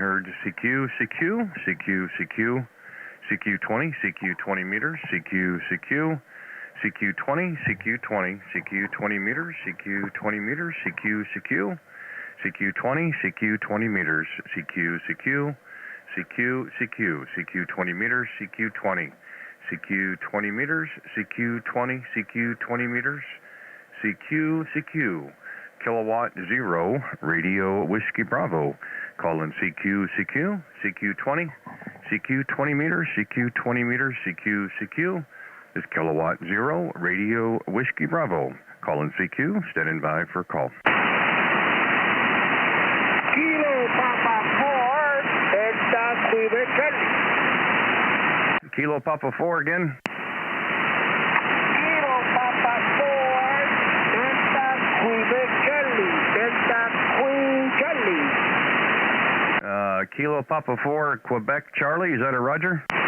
heard CQ, CQ, CQ, CQ, CQ20, CQ20 meters, CQ, CQ, CQ20, CQ20, CQ20 meters, CQ20 meters, CQ, CQ, CQ20, CQ20 meters, CQ, CQ, CQ, CQ, CQ20 meters, CQ20, CQ20 meters, CQ20, CQ20 meters, CQ, CQ, kilowatt 0, radio Whiskey Bravo, calling CQ, CQ, CQ20, CQ20 meters, CQ20 meters, CQ, CQ, is kilowatt 0, radio Whiskey Bravo, calling CQ, standing by for call. Kilo Papa 4, Delta Quebec Charlie. Kilo Papa 4 again. Kilo Papa 4, Delta Quebec Charlie. Delta Queen Charlie. Kilo Papa 4, Quebec Charlie, is that a Roger? Delta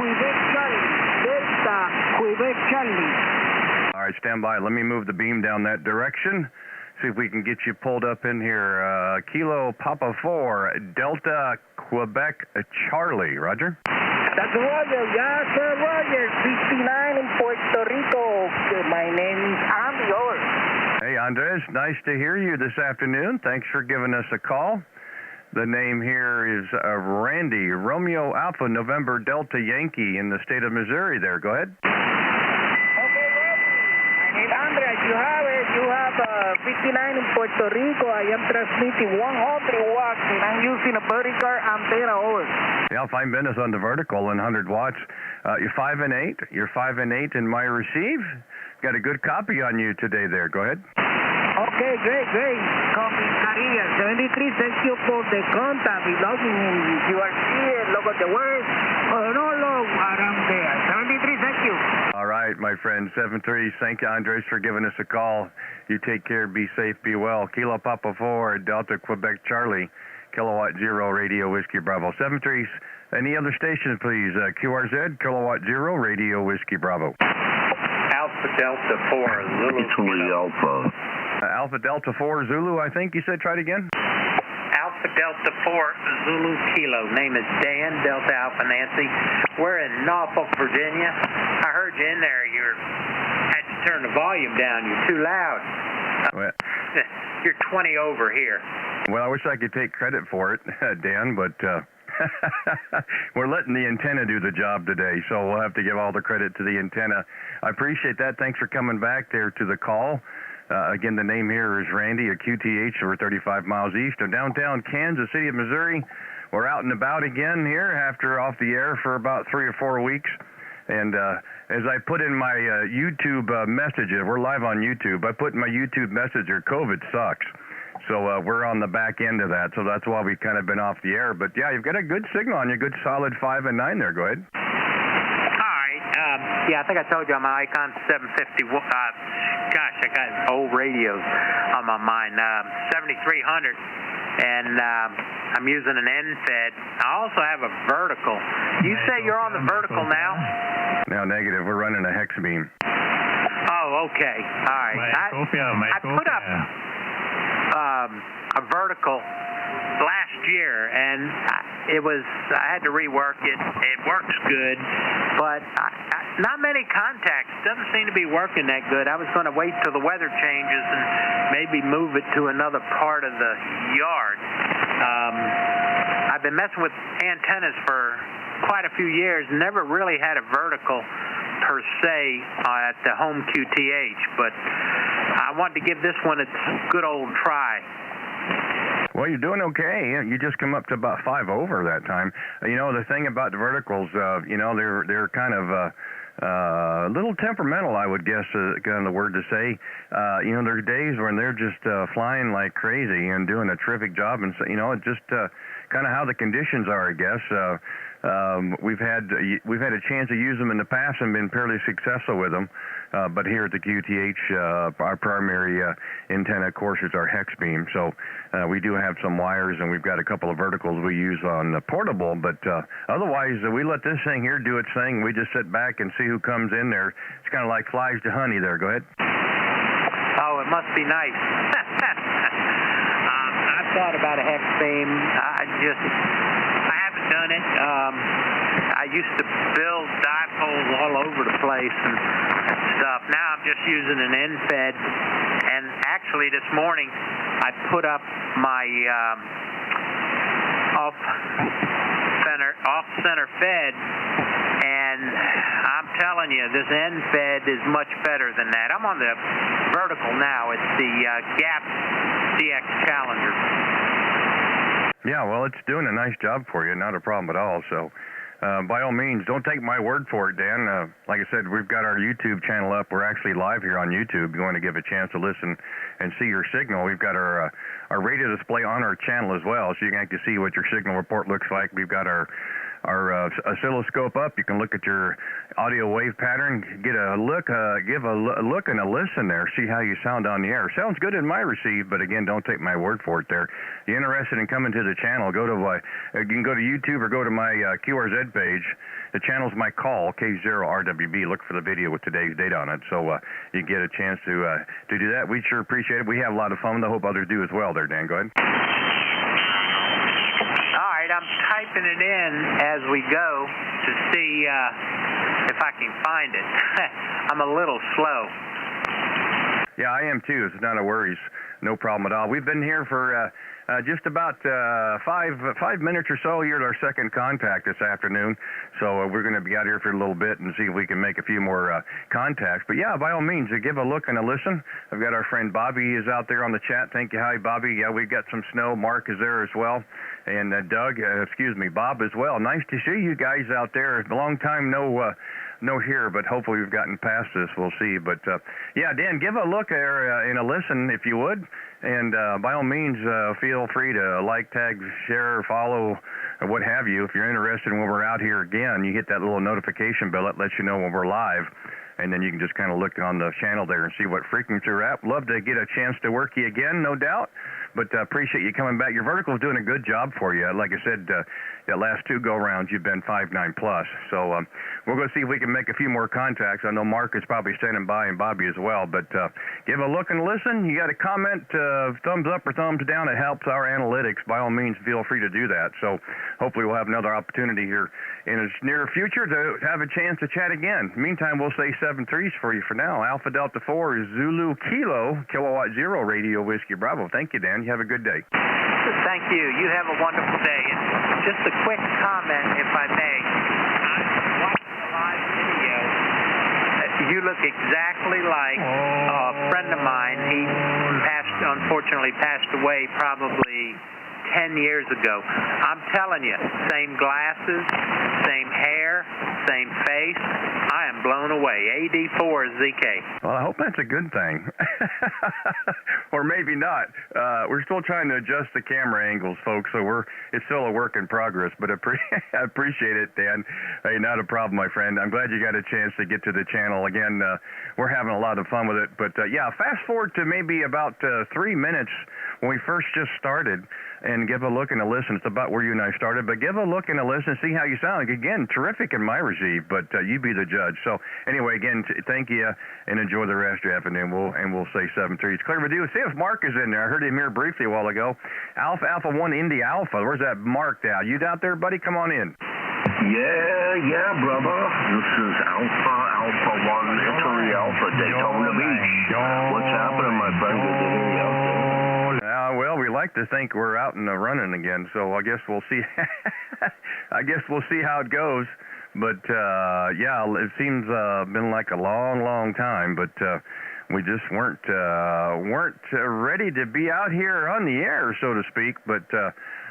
Quebec Charlie. Delta Quebec Charlie. All right, stand by. Let me move the beam down that direction. See if we can get you pulled up in here. Kilo Papa 4, Delta Quebec Charlie. Roger? That's Roger. Yes, sir, Roger. 59 in Puerto Rico. My name is Andy. Over. Hey, Andres. Nice to hear you this afternoon. Thanks for giving us a call. The name here is Randy, Romeo Alpha November Delta Yankee in the state of Missouri there. Go ahead. Okay, Randy. My name is Andrea. You have it. You have 59 in Puerto Rico. I am transmitting 100 watts and I'm using a vertical antenna. Over. Yeah, fine business on the vertical and 100 watts. You're 5 and 8. You're 5 and 8 in my receive. Got a good copy on you today there. Go ahead. Okay, great. Comisaría 73, thank you for the contact. Belonging in you are here. Look at the words. No, around there. 73, thank you. All right, my friend. 73, thank you, Andres, for giving us a call. You take care. Be safe. Be well. Kilo Papa 4, Delta Quebec Charlie, kilowatt 0, radio Whiskey Bravo. 73, any other station, please? QRZ, kilowatt 0, radio Whiskey Bravo. Alpha Delta 4, Zulu Kilo. Alpha. Alpha Delta 4, Zulu, I think you said. Try it again. Alpha Delta 4, Zulu Kilo. Name is Dan, Delta Alpha Nancy. We're in Norfolk, Virginia. I heard you in there. You had to turn the volume down. You're too loud. Well, You're 20 over here. well, I wish I could take credit for it, Dan, but we're letting the antenna do the job today, so we'll have to give all the credit to the antenna. I appreciate that. Thanks for coming back there to the call. Again, the name here is Randy, a QTH. We're 35 miles east of downtown Kansas City of Missouri. We're out and about again here after off the air for about 3 or 4 weeks. And as I put in my YouTube messages, we're live on YouTube. I put in my YouTube messenger, COVID sucks. So we're on the back end of that. So that's why we've kind of been off the air. But, yeah, you've got a good signal on you, good solid 5 and 9 there. Go ahead. Yeah, I think I told you I'm an Icon 750. Gosh, I got old radios on my mind. 7300, and I'm using an end-fed. I also have a vertical. You say you're on the vertical now? No, negative. We're running a hex beam. Oh, okay. All right. I put up a vertical last year, and I had to rework it. It works good, but not many contacts. Doesn't seem to be working that good. I was going to wait till the weather changes and maybe move it to another part of the yard. I've been messing with antennas for quite a few years. Never really had a vertical per se at the home QTH, but I wanted to give this one a good old try. Well, you're doing okay. You just come up to about 5 over that time. You know, the thing about the verticals, you know, they're kind of a little temperamental, I would guess, kind of the word to say. You know, there are days when they're just flying like crazy and doing a terrific job, and so, you know, it's just kind of how the conditions are, I guess. We've had a chance to use them in the past and been fairly successful with them. But here at the QTH, our primary antenna, of course, is our hex beam. So we do have some wires, and we've got a couple of verticals we use on the portable. But otherwise, we let this thing here do its thing. We just sit back and see who comes in there. It's kind of like flies to honey there. Go ahead. Oh, it must be nice. I've thought about a hex beam. I haven't done it. I used to build dipoles all over the place and stuff. Now I'm just using an end fed. And actually this morning I put up my off center fed, and I'm telling you, this end fed is much better than that. I'm on the vertical now. It's the Gap CX Challenger. Yeah, well, it's doing a nice job for you. Not a problem at all. So, by all means, don't take my word for it, Dan. Like I said, we've got our YouTube channel up. We're actually live here on YouTube. You want to give a chance to listen and see your signal. We've got our radio display on our channel as well, so you can actually see what your signal report looks like. We've got our oscilloscope up. You can look at your audio wave pattern, get a look, give a look and a listen there, see how you sound on the air. Sounds good in my receive, but again, don't take my word for it there. You're interested in coming to the channel, go to you can go to YouTube or go to my QRZ page. The channel's my call, K0RWB. Look for the video with today's date on it, so you get a chance to do that. We sure appreciate it. We have a lot of fun. I hope others do as well there, Dan. Go ahead. All right, I'm typing it in as we go to see if I can find it. I'm a little slow. Yeah, I am too. It's not a worries. No problem at all. We've been here for just about 5 minutes or so. You're our second contact this afternoon, so we're going to be out here for a little bit and see if we can make a few more contacts. But yeah, by all means, give a look and a listen. I've got our friend Bobby is out there on the chat. Thank you. Hi, Bobby. Yeah, we've got some snow. Mark is there as well, and Bob as well. Nice to see you guys out there. A long time no here, but hopefully we've gotten past this. We'll see. But yeah, Dan, give a look there and a listen if you would. And by all means, feel free to like, tag, share, follow, or what have you. If you're interested when we're out here again, you hit that little notification bell that lets you know when we're live. And then you can just kind of look on the channel there and see what frequency we're at. Love to get a chance to work you again, no doubt. But appreciate you coming back. Your vertical is doing a good job for you. Like I said, the last two go-rounds, you've been 5.9 plus. So we're going to see if we can make a few more contacts. I know Mark is probably standing by, and Bobby as well. But give a look and listen. You got a comment, thumbs up or thumbs down. It helps our analytics. By all means, feel free to do that. So hopefully we'll have another opportunity here in the near future to have a chance to chat again. Meantime, we'll say 7-3s for you for now. Alpha Delta 4 is Zulu Kilo, Kilowatt Zero Radio Whiskey Bravo. Thank you, Dan. You have a good day. Thank you. You have a wonderful day. And just a quick comment, if I may. I watched the live video. You look exactly like a friend of mine. He unfortunately passed away probably 10 years ago. I'm telling you, same glasses, same hair, same face. I am blown away. AD4ZK. Well, I hope that's a good thing. Or maybe not. We're still trying to adjust the camera angles, folks, so it's still a work in progress, but I appreciate it, Dan. Hey, not a problem, my friend. I'm glad you got a chance to get to the channel. Again, we're having a lot of fun with it, but yeah, fast forward to maybe about 3 minutes when we first just started, and give a look and a listen. It's about where you and I started, but give a look and a listen, see how you sound. Again, terrific in my receive, but you be the judge. So anyway, again, thank you, and enjoy the rest of your afternoon. We'll say 7-3. It's clear to do. See if Mark is in there. I heard him here briefly a while ago. Alpha 1 Indy Alpha. Where's that Mark at? You out there, buddy? Come on in. Yeah, brother. This is Alpha 1 Italy Alpha Daytona Beach. What's happening, my friend? Good to hear you out there. Well, we like to think we're out and running again, so I guess we'll see. I guess we'll see how it goes. But yeah, it seems been like a long time. But we just weren't ready to be out here on the air, so to speak. But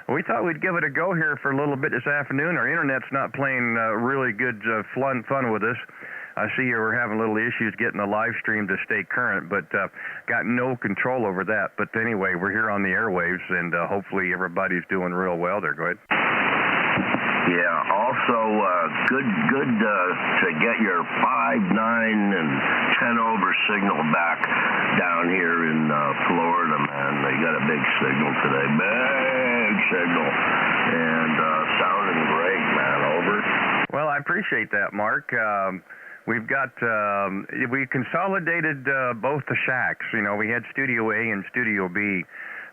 we thought we'd give it a go here for a little bit this afternoon. Our internet's not playing really good fun with us. I see you were having little issues getting the live stream to stay current, but got no control over that. But anyway, we're here on the airwaves, and hopefully everybody's doing real well there. Go ahead. Yeah, also good to get your 5, 9, and 10 over signal back down here in Florida, man. They got a big signal today, big signal, and sounding great, man. Over. Well, I appreciate that, Mark. We've got, we consolidated both the shacks. You know, we had Studio A and Studio B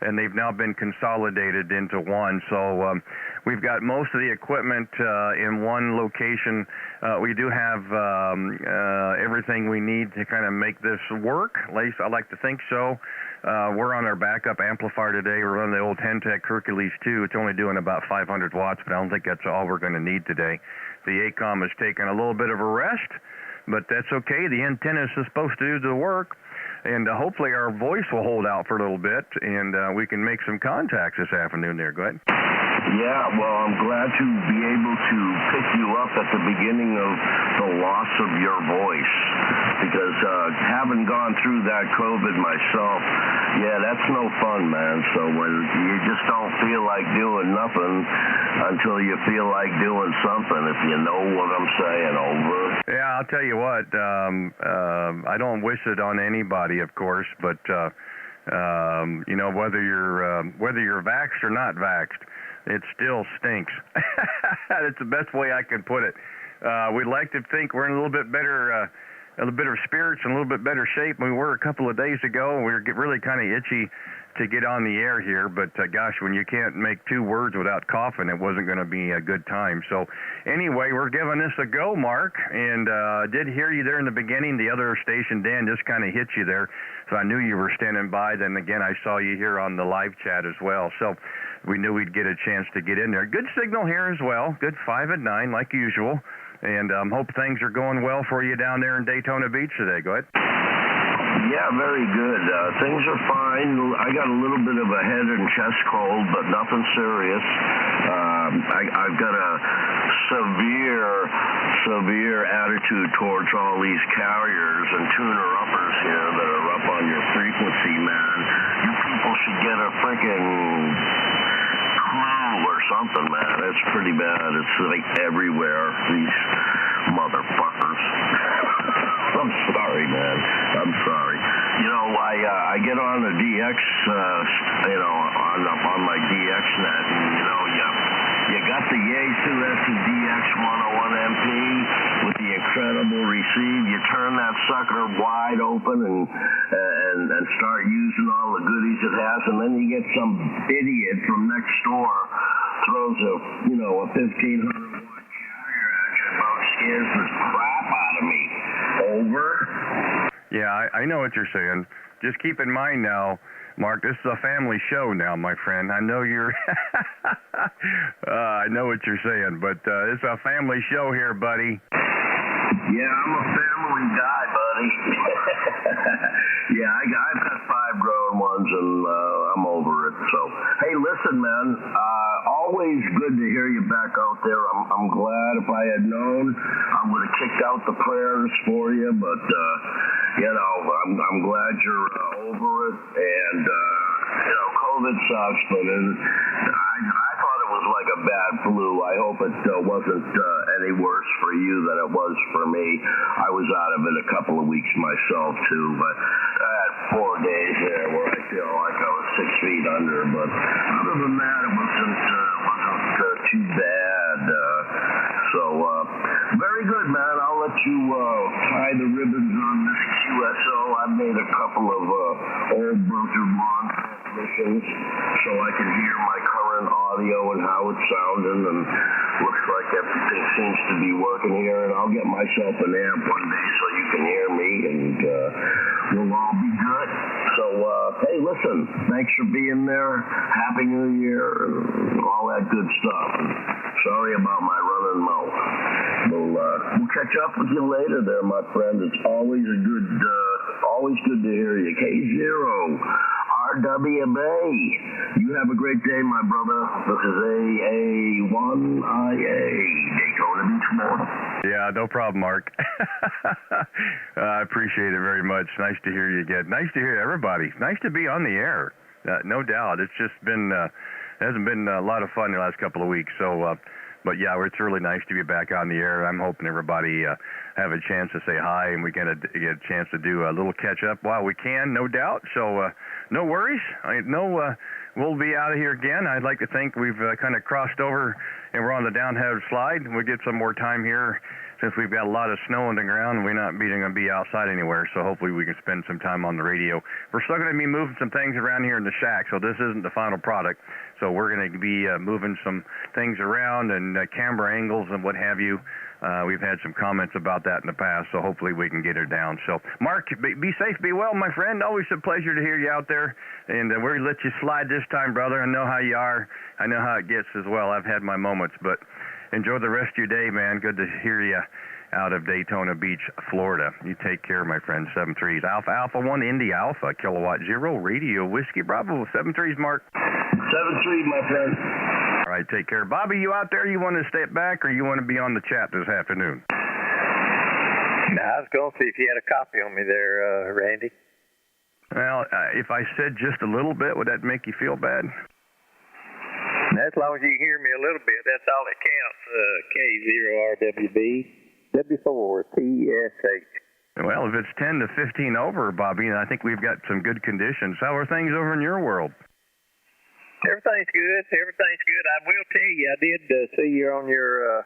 and they've now been consolidated into one. So we've got most of the equipment in one location. We do have everything we need to kind of make this work. At least I like to think so. We're on our backup amplifier today. We're on the old Hentech Hercules 2. It's only doing about 500 watts, but I don't think that's all we're going to need today. The ACOM has taken a little bit of a rest, but that's okay. The antenna is supposed to do the work, and hopefully our voice will hold out for a little bit, and we can make some contacts this afternoon there. Go ahead. Yeah, well, I'm glad to be able to pick you up at the beginning of the loss of your voice, because having gone through that COVID myself, yeah, that's no fun, man. So when you just don't feel like doing nothing until you feel like doing something, if you know what I'm saying, over. Yeah, I'll tell you what, I don't wish it on anybody, of course, but you know, whether you're vaxxed or not vaxxed, it still stinks. That's the best way I can put it. We'd like to think we're in a little bit better spirits and a little bit better shape than we were a couple of days ago. We were really kind of itchy to get on the air here, but gosh, when you can't make two words without coughing, it wasn't going to be a good time. So anyway, we're giving this a go, Mark, and did hear you there in the beginning. The other station, Dan, just kind of hit you there, so I knew you were standing by. Then again, I saw you here on the live chat as well, so we knew we'd get a chance to get in there. Good signal here as well, good 5 at 9 like usual, and hope things are going well for you down there in Daytona Beach today. Go ahead. Yeah, very good. Things are fine. I got a little bit of a head and chest cold, but nothing serious. I've got a severe attitude towards all these carriers and tuner-uppers here that are up on your frequency, man. You people should get a freaking clue or something, man. It's pretty bad. It's like everywhere, these motherfuckers. I'm sorry, man. I'm sorry. You know, I get on a DX, you know, on my DX net, and you know, you got the Yaesu DX 101MP with the incredible receive. You turn that sucker wide open and start using all the goodies it has, and then you get some idiot from next door throws a 1500 watt carrier at you, about scares the crap out of me. Over. Yeah, I know what you're saying. Just keep in mind now, Mark, this is a family show now, my friend. I know you're I know what you're saying, but it's a family show here, buddy. Yeah, I'm a family guy, buddy. Yeah, I've got 5 grown ones, and I'm over it. So, hey, listen, man, always good to hear you back out there. I'm glad. If I had known, I would have kicked out the prayers for you, but, you know, I'm glad you're over it, and, you know, COVID sucks, but I thought it was like a bad flu. I hope it wasn't any worse for you than it was for me. I was out of it a couple of weeks myself, too, but I had 4 days there where I feel like I was 6 feet under, but other than that, it wasn't too bad. So, very good, man. I'll let you tie the ribbons on this QSO. I've made a couple of old broken lawn transmissions so I can hear my current audio and how it's sounding, and looks like everything seems to be working here, and I'll get myself an amp one day so you can hear me, and we'll all be good. So, hey, listen, thanks for being there. Happy New Year, and all that good stuff. And sorry about my running mouth. We'll catch up with you later there, my friend. It's always good to hear you. K0, RWA. You have a great day, my brother. This is AA1IA, Daytona Beach, Florida. Yeah, no problem, Mark. I appreciate it very much. Nice to hear you again. Nice to hear everybody. Nice to be on the air. No doubt. It's just been, hasn't been a lot of fun the last couple of weeks. So, but yeah, it's really nice to be back on the air. I'm hoping everybody have a chance to say hi, and we get a chance to do a little catch up while we can, no doubt. So no worries. We'll be out of here again. I'd like to think we've kind of crossed over, and we're on the downhill slide. We'll get some more time here since we've got a lot of snow on the ground, we're not going to be outside anywhere, so hopefully we can spend some time on the radio. We're still going to be moving some things around here in the shack, so this isn't the final product. So we're going to be moving some things around and camera angles and what have you. We've had some comments about that in the past, so hopefully we can get it down. So, Mark, be safe, be well, my friend. Always a pleasure to hear you out there. And we're going to let you slide this time, brother. I know how you are. I know how it gets as well. I've had my moments, but enjoy the rest of your day, man. Good to hear you out of Daytona Beach, Florida. You take care, my friend. 7-3s. Alpha, Alpha 1, Indy Alpha, Kilowatt 0, Radio, Whiskey, Bravo. 7-3s, Mark. 7-3, my friend. All right, take care. Bobby, you out there? You want to step back or you want to be on the chat this afternoon? I was going to see if you had a copy on me there, Randy. Well, if I said just a little bit, would that make you feel bad? As long as you hear me a little bit, that's all that counts. K0RWB, W4TSH. Well, if it's 10 to 15 over, Bobby, I think we've got some good conditions. How are things over in your world? Everything's good. Everything's good. I will tell you, I did see you on your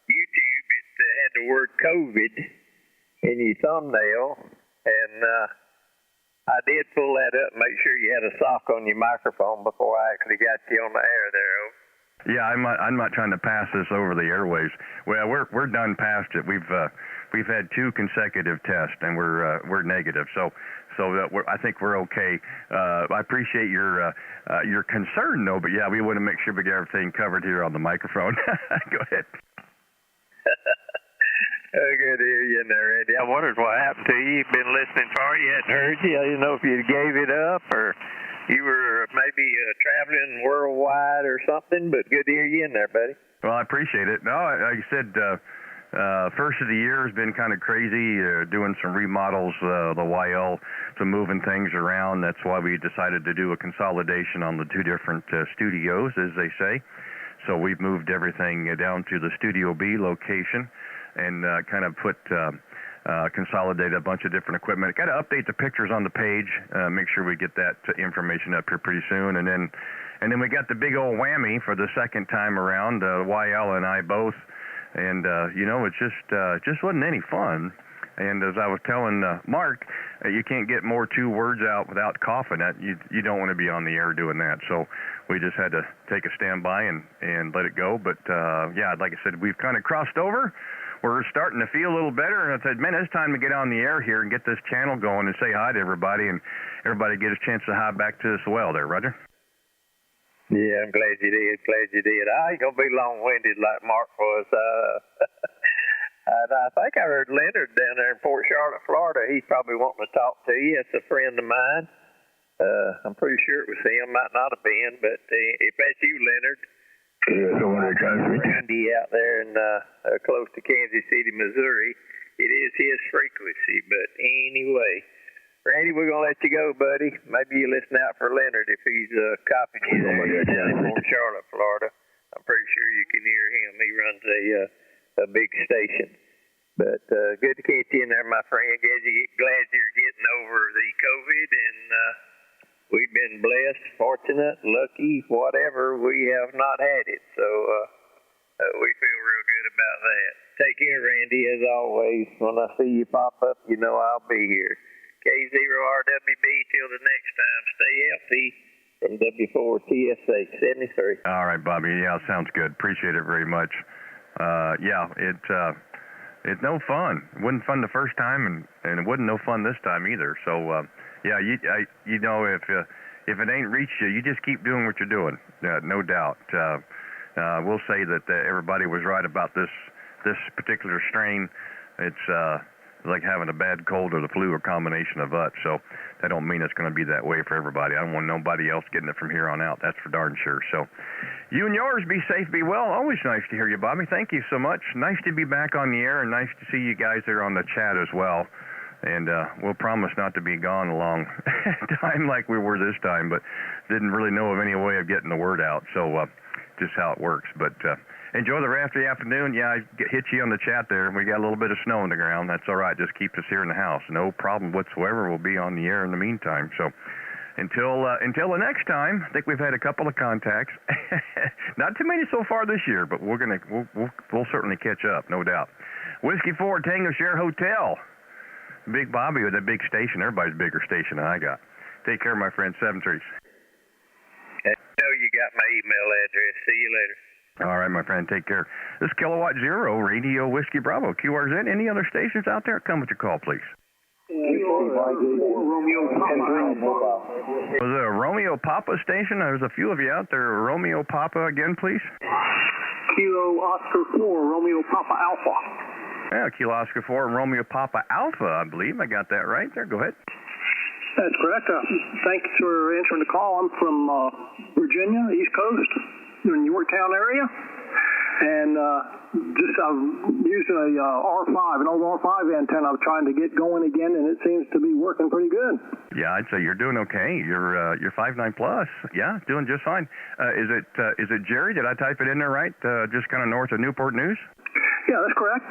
YouTube. It had the word COVID in your thumbnail, and I did pull that up and make sure you had a sock on your microphone before I actually got you on the air there. Yeah, I'm not trying to pass this over the airwaves. Well, we're done past it. We've had 2 consecutive tests and we're negative. So I think we're okay. I appreciate your concern though, but yeah, we want to make sure we get everything covered here on the microphone. Go ahead. Good to hear you in there, Randy. I wondered what happened to you. You've been listening for you, hadn't heard you. I didn't know if you gave it up or you were maybe traveling worldwide or something, but good to hear you in there, buddy. Well, I appreciate it. No, like I said, first of the year has been kind of crazy, doing some remodels, the YL, some moving things around. That's why we decided to do a consolidation on the 2 different studios, as they say. So we've moved everything down to the Studio B location and kind of consolidate a bunch of different equipment. Got to update the pictures on the page, make sure we get that information up here pretty soon. And then we got the big old whammy for the second time around, YL and I both. And, it just wasn't any fun. And as I was telling Mark, you can't get more 2 words out without coughing. You don't want to be on the air doing that. So we just had to take a standby and let it go. But, like I said, we've kind of crossed over. We're starting to feel a little better. And I said, man, it's time to get on the air here and get this channel going and say hi to everybody. And everybody get a chance to hi back to us as well there, Roger. Yeah, I'm glad you did. I ain't going to be long-winded like Mark was. And I think I heard Leonard down there in Port Charlotte, Florida. He's probably wanting to talk to you. It's a friend of mine. I'm pretty sure it was him. Might not have been, but if that's you, Leonard, Randy out there in close to Kansas City, Missouri, it is his frequency. But anyway, Randy, we're going to let you go, buddy. Maybe you listen out for Leonard if he's copying you there down in Port Charlotte, Florida. I'm pretty sure you can hear him. He runs a big station. But good to catch you in there, my friend. Glad you're getting over the COVID, and we've been blessed, fortunate, lucky, whatever. We have not had it, so we feel real good about that. Take care, Randy, as always. When I see you pop up, you know I'll be here. K0RWB, till the next time. Stay healthy. From W4TSH 73. All right, Bobby. Yeah, sounds good. Appreciate it very much. It's no fun. It wasn't fun the first time, and it wasn't no fun this time either. So, if it ain't reached you, you just keep doing what you're doing. No doubt. We'll say that everybody was right about this particular strain. It's like having a bad cold or the flu or combination of that. So that don't mean it's going to be that way for everybody. I don't want nobody else getting it from here on out. That's for darn sure. So you and yours, be safe, be well. Always nice to hear you, Bobby. Thank you so much. Nice to be back on the air, and nice to see you guys there on the chat as well. And we'll promise not to be gone a long time like we were this time, but didn't really know of any way of getting the word out. So just how it works. But enjoy the rest of the afternoon. Yeah, I hit you on the chat there. We got a little bit of snow on the ground. That's all right. Just keep us here in the house. No problem whatsoever. We'll be on the air in the meantime. So until the next time, I think we've had a couple of contacts. Not too many so far this year, but we'll certainly catch up, no doubt. Whiskey 4 Tango Share Hotel. Big Bobby with a big station. Everybody's bigger station than I got. Take care, my friend. 7 trees. I know you got my email address. See you later. All right, my friend. Take care. This is Kilowatt Zero, Radio Whiskey Bravo, QRZ. Any other stations out there? Come with your call, please. Was it a Romeo Papa station? There's a few of you out there. Romeo Papa again, please. Kilo Oscar 4, Romeo Papa Alpha. Yeah, Kilo Oscar 4 and Romeo Papa Alpha, I believe. I got that right there. Go ahead. That's correct. Thanks for answering the call. I'm from Virginia, East Coast, in the Yorktown area. And I'm using a R5, an old R5 antenna. I'm trying to get going again, and it seems to be working pretty good. Yeah, I'd say you're doing okay. You're 5.9 plus. Yeah, doing just fine. Is it Jerry? Did I type it in there right? Just kind of north of Newport News? Yeah, that's correct,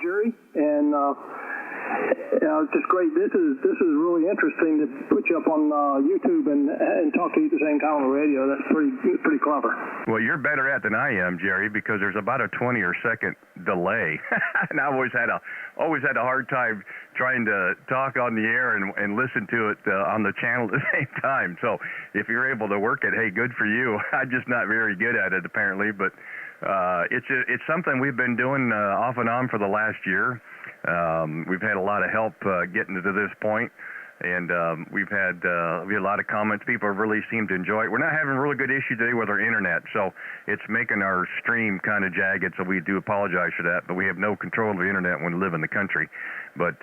Jerry. And it's just great. This is really interesting to put you up on YouTube and talk to you at the same time on the radio. That's pretty clever. Well, you're better at than I am, Jerry, because there's about a 20 or second delay, and I always had a hard time trying to talk on the air and listen to it on the channel at the same time. So if you're able to work it, hey, good for you. I'm just not very good at it apparently, but it's something we've been doing off and on for the last year. We've had a lot of help getting to this point, and we had a lot of comments. People really seem to enjoy it. We're not having a really good issue today with our internet, so it's making our stream kind of jagged, so we do apologize for that, but we have no control of the internet when we live in the country. But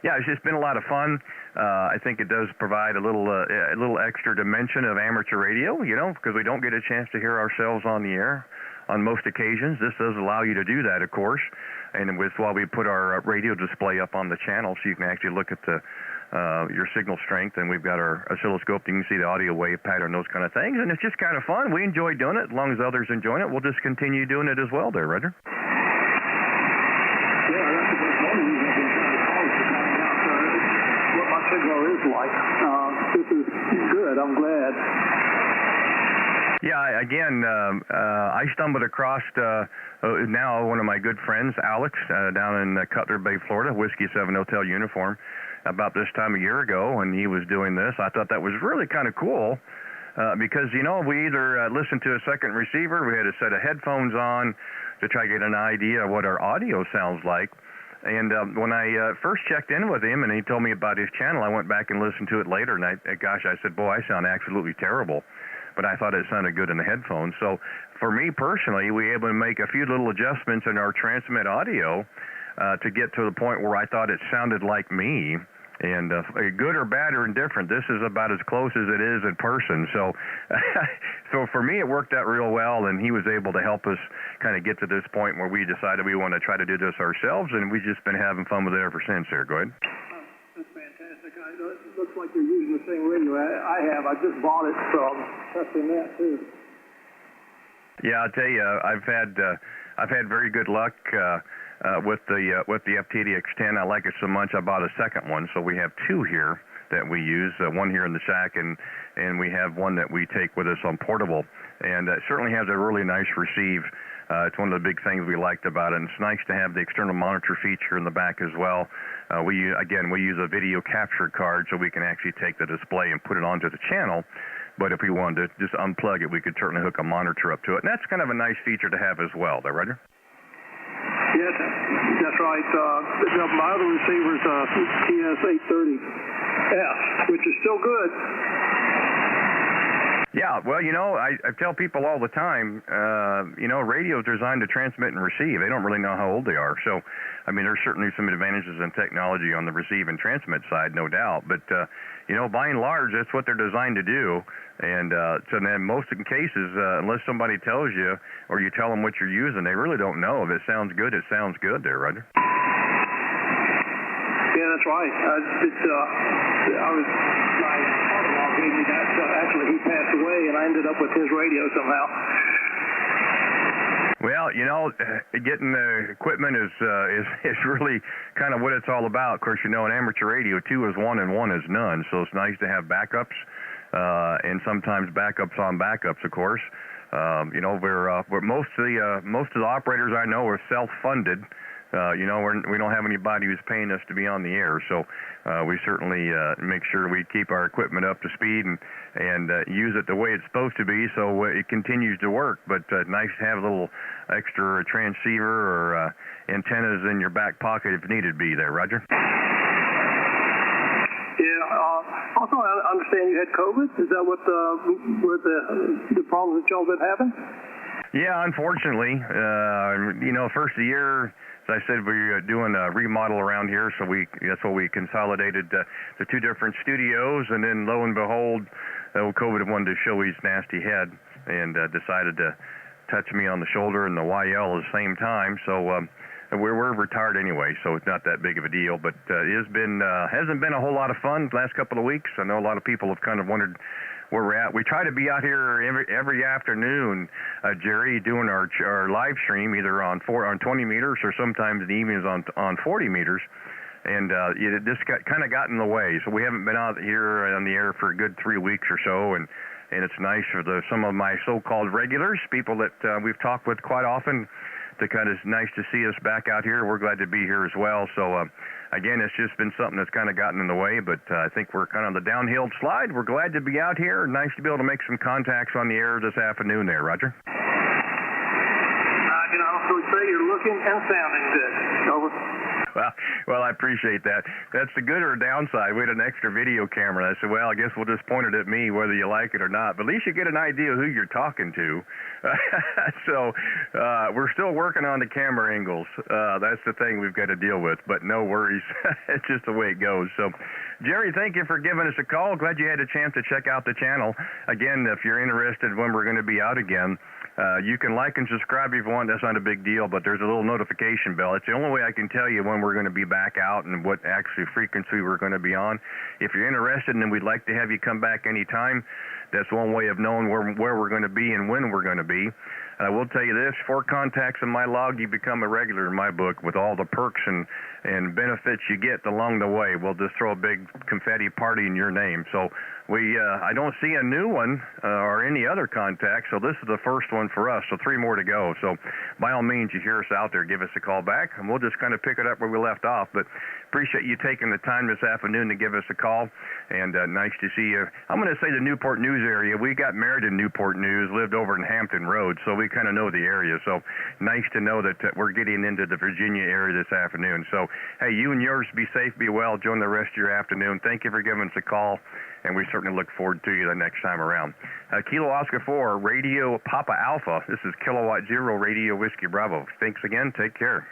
yeah, it's just been a lot of fun. I think it does provide a little extra dimension of amateur radio, because we don't get a chance to hear ourselves on the air on most occasions. This does allow you to do that, of course, and while we put our radio display up on the channel so you can actually look at your signal strength, and we've got our oscilloscope, you can see the audio wave pattern, those kind of things, and it's just kind of fun. We enjoy doing it. As long as others enjoy it, we'll just continue doing it as well there, Roger. Yeah, that's a good point. You've been trying to call us to find out what my signal is like. This is good. I'm glad. Yeah, again, I stumbled across now one of my good friends, Alex, down in Cutler Bay, Florida, Whiskey 7 Hotel uniform, about this time a year ago, and he was doing this. I thought that was really kind of cool because, we either listened to a second receiver, we had a set of headphones on to try to get an idea of what our audio sounds like. And when I first checked in with him and he told me about his channel, I went back and listened to it later, and I said, boy, I sound absolutely terrible. But I thought it sounded good in the headphones. So for me personally, we were able to make a few little adjustments in our transmit audio to get to the point where I thought it sounded like me. And good or bad or indifferent, this is about as close as it is in person. So so for me, it worked out real well, and he was able to help us kind of get to this point where we decided we want to try to do this ourselves, and we've just been having fun with it ever since there. Go ahead. That's fantastic. It looks like you're using the same radio I have. I just bought it from testing that too. Yeah, I'll tell you, I've had very good luck with the FTDX10. I like it so much I bought a second one, so we have two here that we use. One here in the shack, and we have one that we take with us on portable, and it certainly has a really nice receive. It's one of the big things we liked about it, and it's nice to have the external monitor feature in the back as well. We use a video capture card so we can actually take the display and put it onto the channel. But if we wanted to just unplug it, we could certainly hook a monitor up to it. And that's kind of a nice feature to have as well, there, Roger? Yes, that's right. My other receiver's TS830F, which is still good. Yeah, well, I tell people all the time, radio is designed to transmit and receive. They don't really know how old they are. So, there's certainly some advantages in technology on the receive and transmit side, no doubt. But, by and large, that's what they're designed to do. And so then most cases, unless somebody tells you or you tell them what you're using, they really don't know. If it sounds good, it sounds good there, Roger. Yeah, that's right. My father-in-law gave me that. Actually, he passed away, and I ended up with his radio somehow. Well, getting the equipment is really kind of what it's all about. Of course, in amateur radio, 2 is 1 and 1 is none. So it's nice to have backups, and sometimes backups on backups, of course. We're most of the operators I know are self-funded. we don't have anybody who's paying us to be on the air, so we certainly make sure we keep our equipment up to speed and use it the way it's supposed to be, so it continues to work. But nice to have a little extra transceiver or antennas in your back pocket if needed be there, Roger. Also, I understand you had COVID. Is that what were the problems that y'all been having? Yeah, unfortunately, first of the year, as I said, we were doing a remodel around here, so that's why we consolidated the two different studios, and then lo and behold, COVID wanted to show his nasty head and decided to touch me on the shoulder and the YL at the same time. So we're retired anyway, so it's not that big of a deal. But it hasn't been a whole lot of fun the last couple of weeks. I know a lot of people have kind of wondered where we're at. We try to be out here every afternoon, Jerry, doing our live stream either on 20 meters or sometimes in the evenings on 40 meters. And it just kind of got in the way. So we haven't been out here on the air for a good 3 weeks or so. And it's nice for some of my so-called regulars, people that we've talked with quite often, to kind of nice to see us back out here. We're glad to be here as well. So again, it's just been something that's kind of gotten in the way, but I think we're kind of on the downhill slide. We're glad to be out here. Nice to be able to make some contacts on the air this afternoon there, Roger. I can also say you're looking and sounding good. Over. Well, I appreciate that. That's the good or downside. We had an extra video camera. I said, well, I guess we'll just point it at me whether you like it or not. But at least you get an idea of who you're talking to. So we're still working on the camera angles. That's the thing we've got to deal with. But no worries. It's just the way it goes. So, Jerry, thank you for giving us a call. Glad you had a chance to check out the channel. Again, if you're interested when we're going to be out again, you can like and subscribe if you want. That's not a big deal, but there's a little notification bell. It's the only way I can tell you when we're going to be back out and what actually frequency we're going to be on. If you're interested and we'd like to have you come back anytime, that's one way of knowing where we're going to be and when we're going to be. I will tell you this, 4 contacts in my log, you become a regular in my book with all the perks and benefits you get along the way. We'll just throw a big confetti party in your name. So I don't see a new one or any other contact, so this is the first one for us, so 3 more to go. So by all means, you hear us out there, give us a call back, and we'll just kind of pick it up where we left off. But appreciate you taking the time this afternoon to give us a call, and nice to see you. I'm going to say the Newport News area. We got married in Newport News, lived over in Hampton Road, so we kind of know the area. So nice to know that we're getting into the Virginia area this afternoon. So, hey, you and yours be safe, be well, enjoy the rest of your afternoon. Thank you for giving us a call, and we certainly look forward to you the next time around. Kilo Oscar 4, Radio Papa Alpha. This is Kilowatt Zero, Radio Whiskey Bravo. Thanks again. Take care.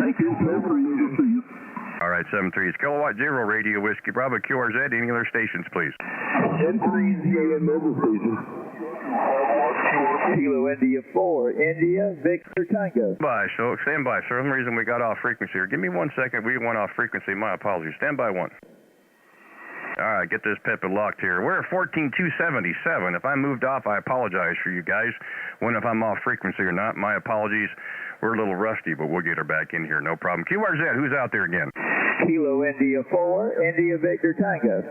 Thank you. All right, 73 is Kilowatt Zero, Radio Whiskey Bravo, QRZ. Any other stations, please? N3 mobile station. Kilo India 4, India, Victor Tango. Stand by, sir. For some reason we got off frequency here. Give me 1 second. We went off frequency. My apologies. Stand by 1. All right, get this pepper locked here. We're at 14,277. If I moved off, I apologize for you guys. When if I'm off frequency or not, my apologies. We're a little rusty, but we'll get her back in here. No problem. QRZ, who's out there again? Kilo India 4, India Victor Tango.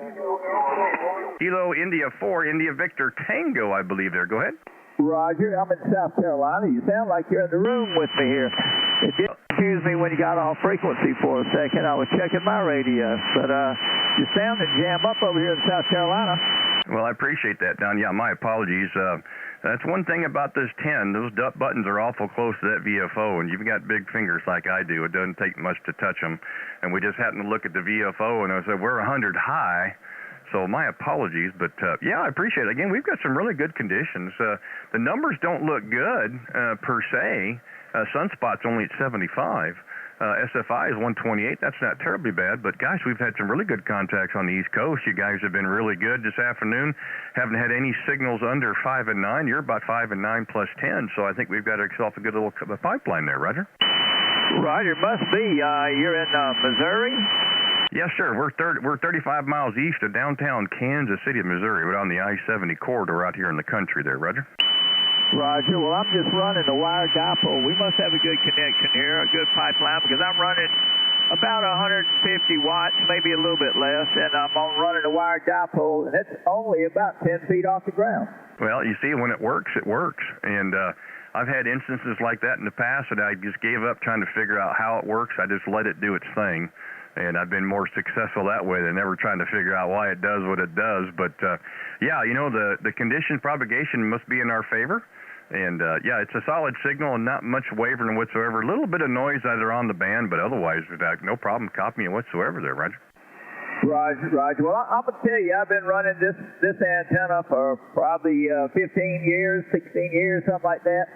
Kilo India 4, India Victor Tango, I believe there. Go ahead. Roger, I'm in South Carolina. You sound like you're in the room with me here. It did confuse me when you got off frequency for a second. I was checking my radio, but you sounded jammed up over here in South Carolina. Well, I appreciate that, Don. Yeah, my apologies. That's one thing about this 10. Those buttons are awful close to that VFO, and you've got big fingers like I do. It doesn't take much to touch them. And we just happened to look at the VFO, and I said, we're 100 high. So my apologies, but yeah, I appreciate it. Again, we've got some really good conditions. The numbers don't look good per se. Sunspot's only at 75. SFI is 128. That's not terribly bad, but gosh, we've had some really good contacts on the East Coast. You guys have been really good this afternoon. Haven't had any signals under 5 and 9. You're about 5 and 9 plus 10, so I think we've got ourselves a good little pipeline there, Roger. Roger, must be. You're in Missouri? Yes, sir. We're 35 miles east of downtown Kansas City, Missouri. We're on the I-70 corridor out here in the country there, Roger. Roger. Well, I'm just running the wired dipole. We must have a good connection here, a good pipeline, because I'm running about 150 watts, maybe a little bit less, and I'm on running a wired dipole, and it's only about 10 feet off the ground. Well, you see, when it works, it works. And I've had instances like that in the past that I just gave up trying to figure out how it works. I just let it do its thing. And I've been more successful that way than ever trying to figure out why it does what it does. But, yeah, you know, the condition propagation must be in our favor. And, yeah, it's a solid signal and not much wavering whatsoever. A little bit of noise either on the band, but otherwise, no problem copying it whatsoever there, Roger. Roger. Well, I'm going to tell you, I've been running this antenna for probably 15 years, 16 years, something like that.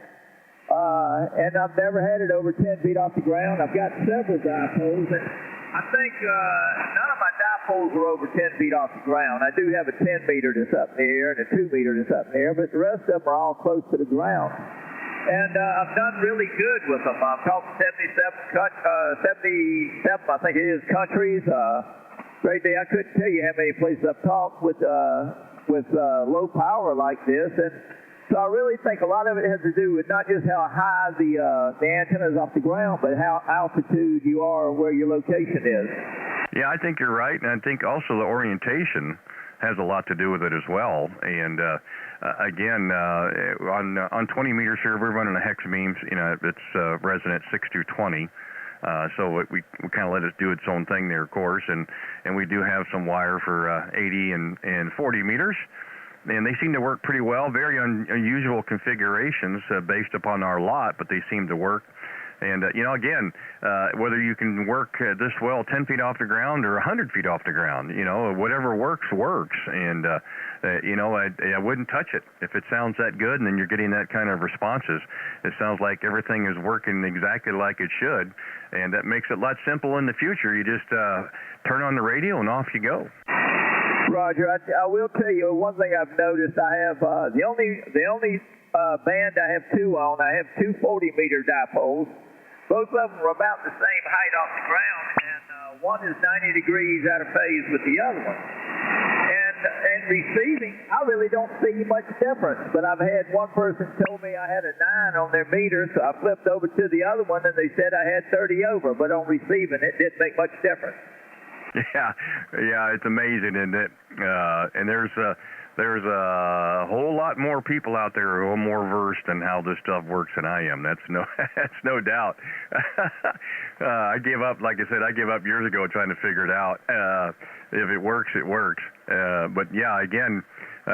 And I've never had it over 10 feet off the ground. I've got several dipoles, and I think none of my dipoles are over 10 feet off the ground. I do have a 10 meter that's up in the air and a 2 meter that's up in the air, but the rest of them are all close to the ground. And I've done really good with them. I've caught 77, I think it is, countries. Great day. I couldn't tell you how many places I've talked with low power like this, and so I really think a lot of it has to do with not just how high the antenna is off the ground, but how altitude you are and where your location is. Yeah, I think you're right, and I think also the orientation has a lot to do with it as well. And again, on 20 meters here, we're running a hex beam. You know, it's resonant 6-20. So we kind of let it do its own thing there, of course, and we do have some wire for 80 and 40 meters, and they seem to work pretty well. Very unusual configurations based upon our lot, but they seem to work. And, you know, again, whether you can work this well 10 feet off the ground or 100 feet off the ground, you know, whatever works, works. And, you know, I wouldn't touch it if it sounds that good and then you're getting that kind of responses. It sounds like everything is working exactly like it should, and that makes it a lot simple in the future. You just turn on the radio and off you go. Roger, I will tell you one thing I've noticed. I have the only band I have two on. I have two 40-meter dipoles. Both of them are about the same height off the ground, and one is 90 degrees out of phase with the other one. And receiving, I really don't see much difference. But I've had one person tell me I had a 9 on their meter, so I flipped over to the other one, and they said I had 30 over. But on receiving, it didn't make much difference. Yeah, it's amazing, isn't it? And there's a whole lot more people out there who are more versed in how this stuff works than I am. That's no doubt. I gave up, like I said, I gave up years ago trying to figure it out. If it works, it works. But yeah, again,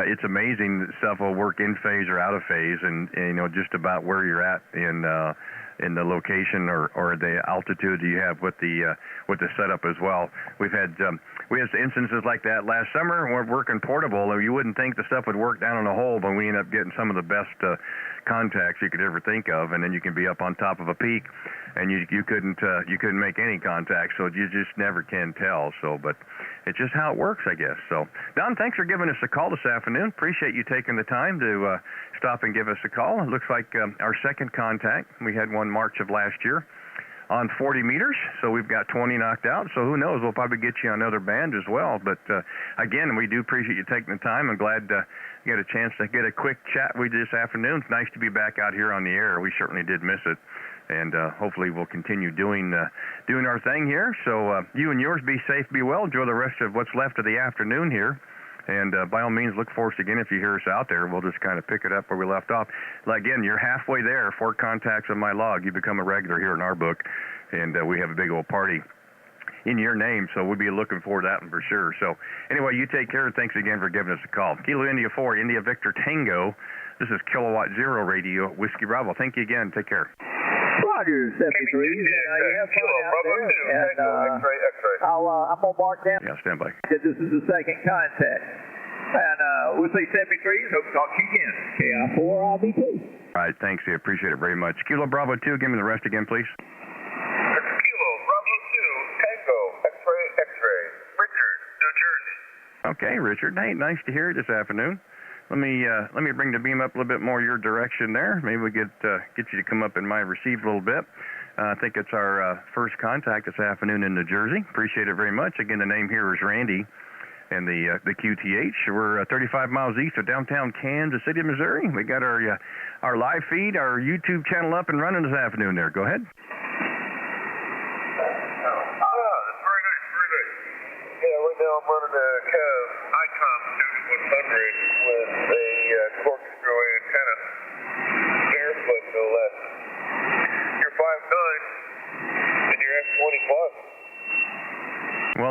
it's amazing that stuff will work in phase or out of phase, and you know, just about where you're at in the location or the altitude you have with the setup as well. We had instances like that last summer. We're working portable. You wouldn't think the stuff would work down in a hole, but we ended up getting some of the best contacts you could ever think of. And then you can be up on top of a peak, and you couldn't make any contact. So you just never can tell. So, but it's just how it works, I guess. So, Don, thanks for giving us a call this afternoon. Appreciate you taking the time to stop and give us a call. It looks like our second contact. We had one March of last year on 40 meters, so we've got 20 knocked out. So who knows, we'll probably get you on another band as well. But again, we do appreciate you taking the time. I'm glad to get a chance to get a quick chat with you this afternoon. It's nice to be back out here on the air. We certainly did miss it, and hopefully we'll continue doing our thing here. So you and yours be safe, be well. Enjoy the rest of what's left of the afternoon here. And by all means, look for us again if you hear us out there. We'll just kind of pick it up where we left off. Again, you're halfway there. 4 contacts on my log. You become a regular here in our book, and we have a big old party in your name, so we'll be looking forward to that one for sure. So anyway, you take care, and thanks again for giving us a call. Kilo India 4, India Victor Tango. This is Kilowatt Zero Radio, Whiskey Bravo. Thank you again. Take care. Roger, 73. You have fun out there. And I'm going to mark down. Yeah, stand by. This is the second contact. And we'll say 73s. Hope to talk to you again. KI4, RB2. All right, thanks. I appreciate it very much. Kilo Bravo 2, give me the rest again, please. Kilo Bravo 2, Tango, X-ray, X-ray. Richard, New Jersey. Okay, Richard. Hey, nice to hear you this afternoon. Let me bring the beam up a little bit more your direction there. Maybe we get you to come up in my receive a little bit. I think it's our first contact this afternoon in New Jersey. Appreciate it very much. Again, the name here is Randy, and the QTH. We're 35 miles east of downtown Kansas City, Missouri. We got our live feed, our YouTube channel up and running this afternoon there. Go ahead.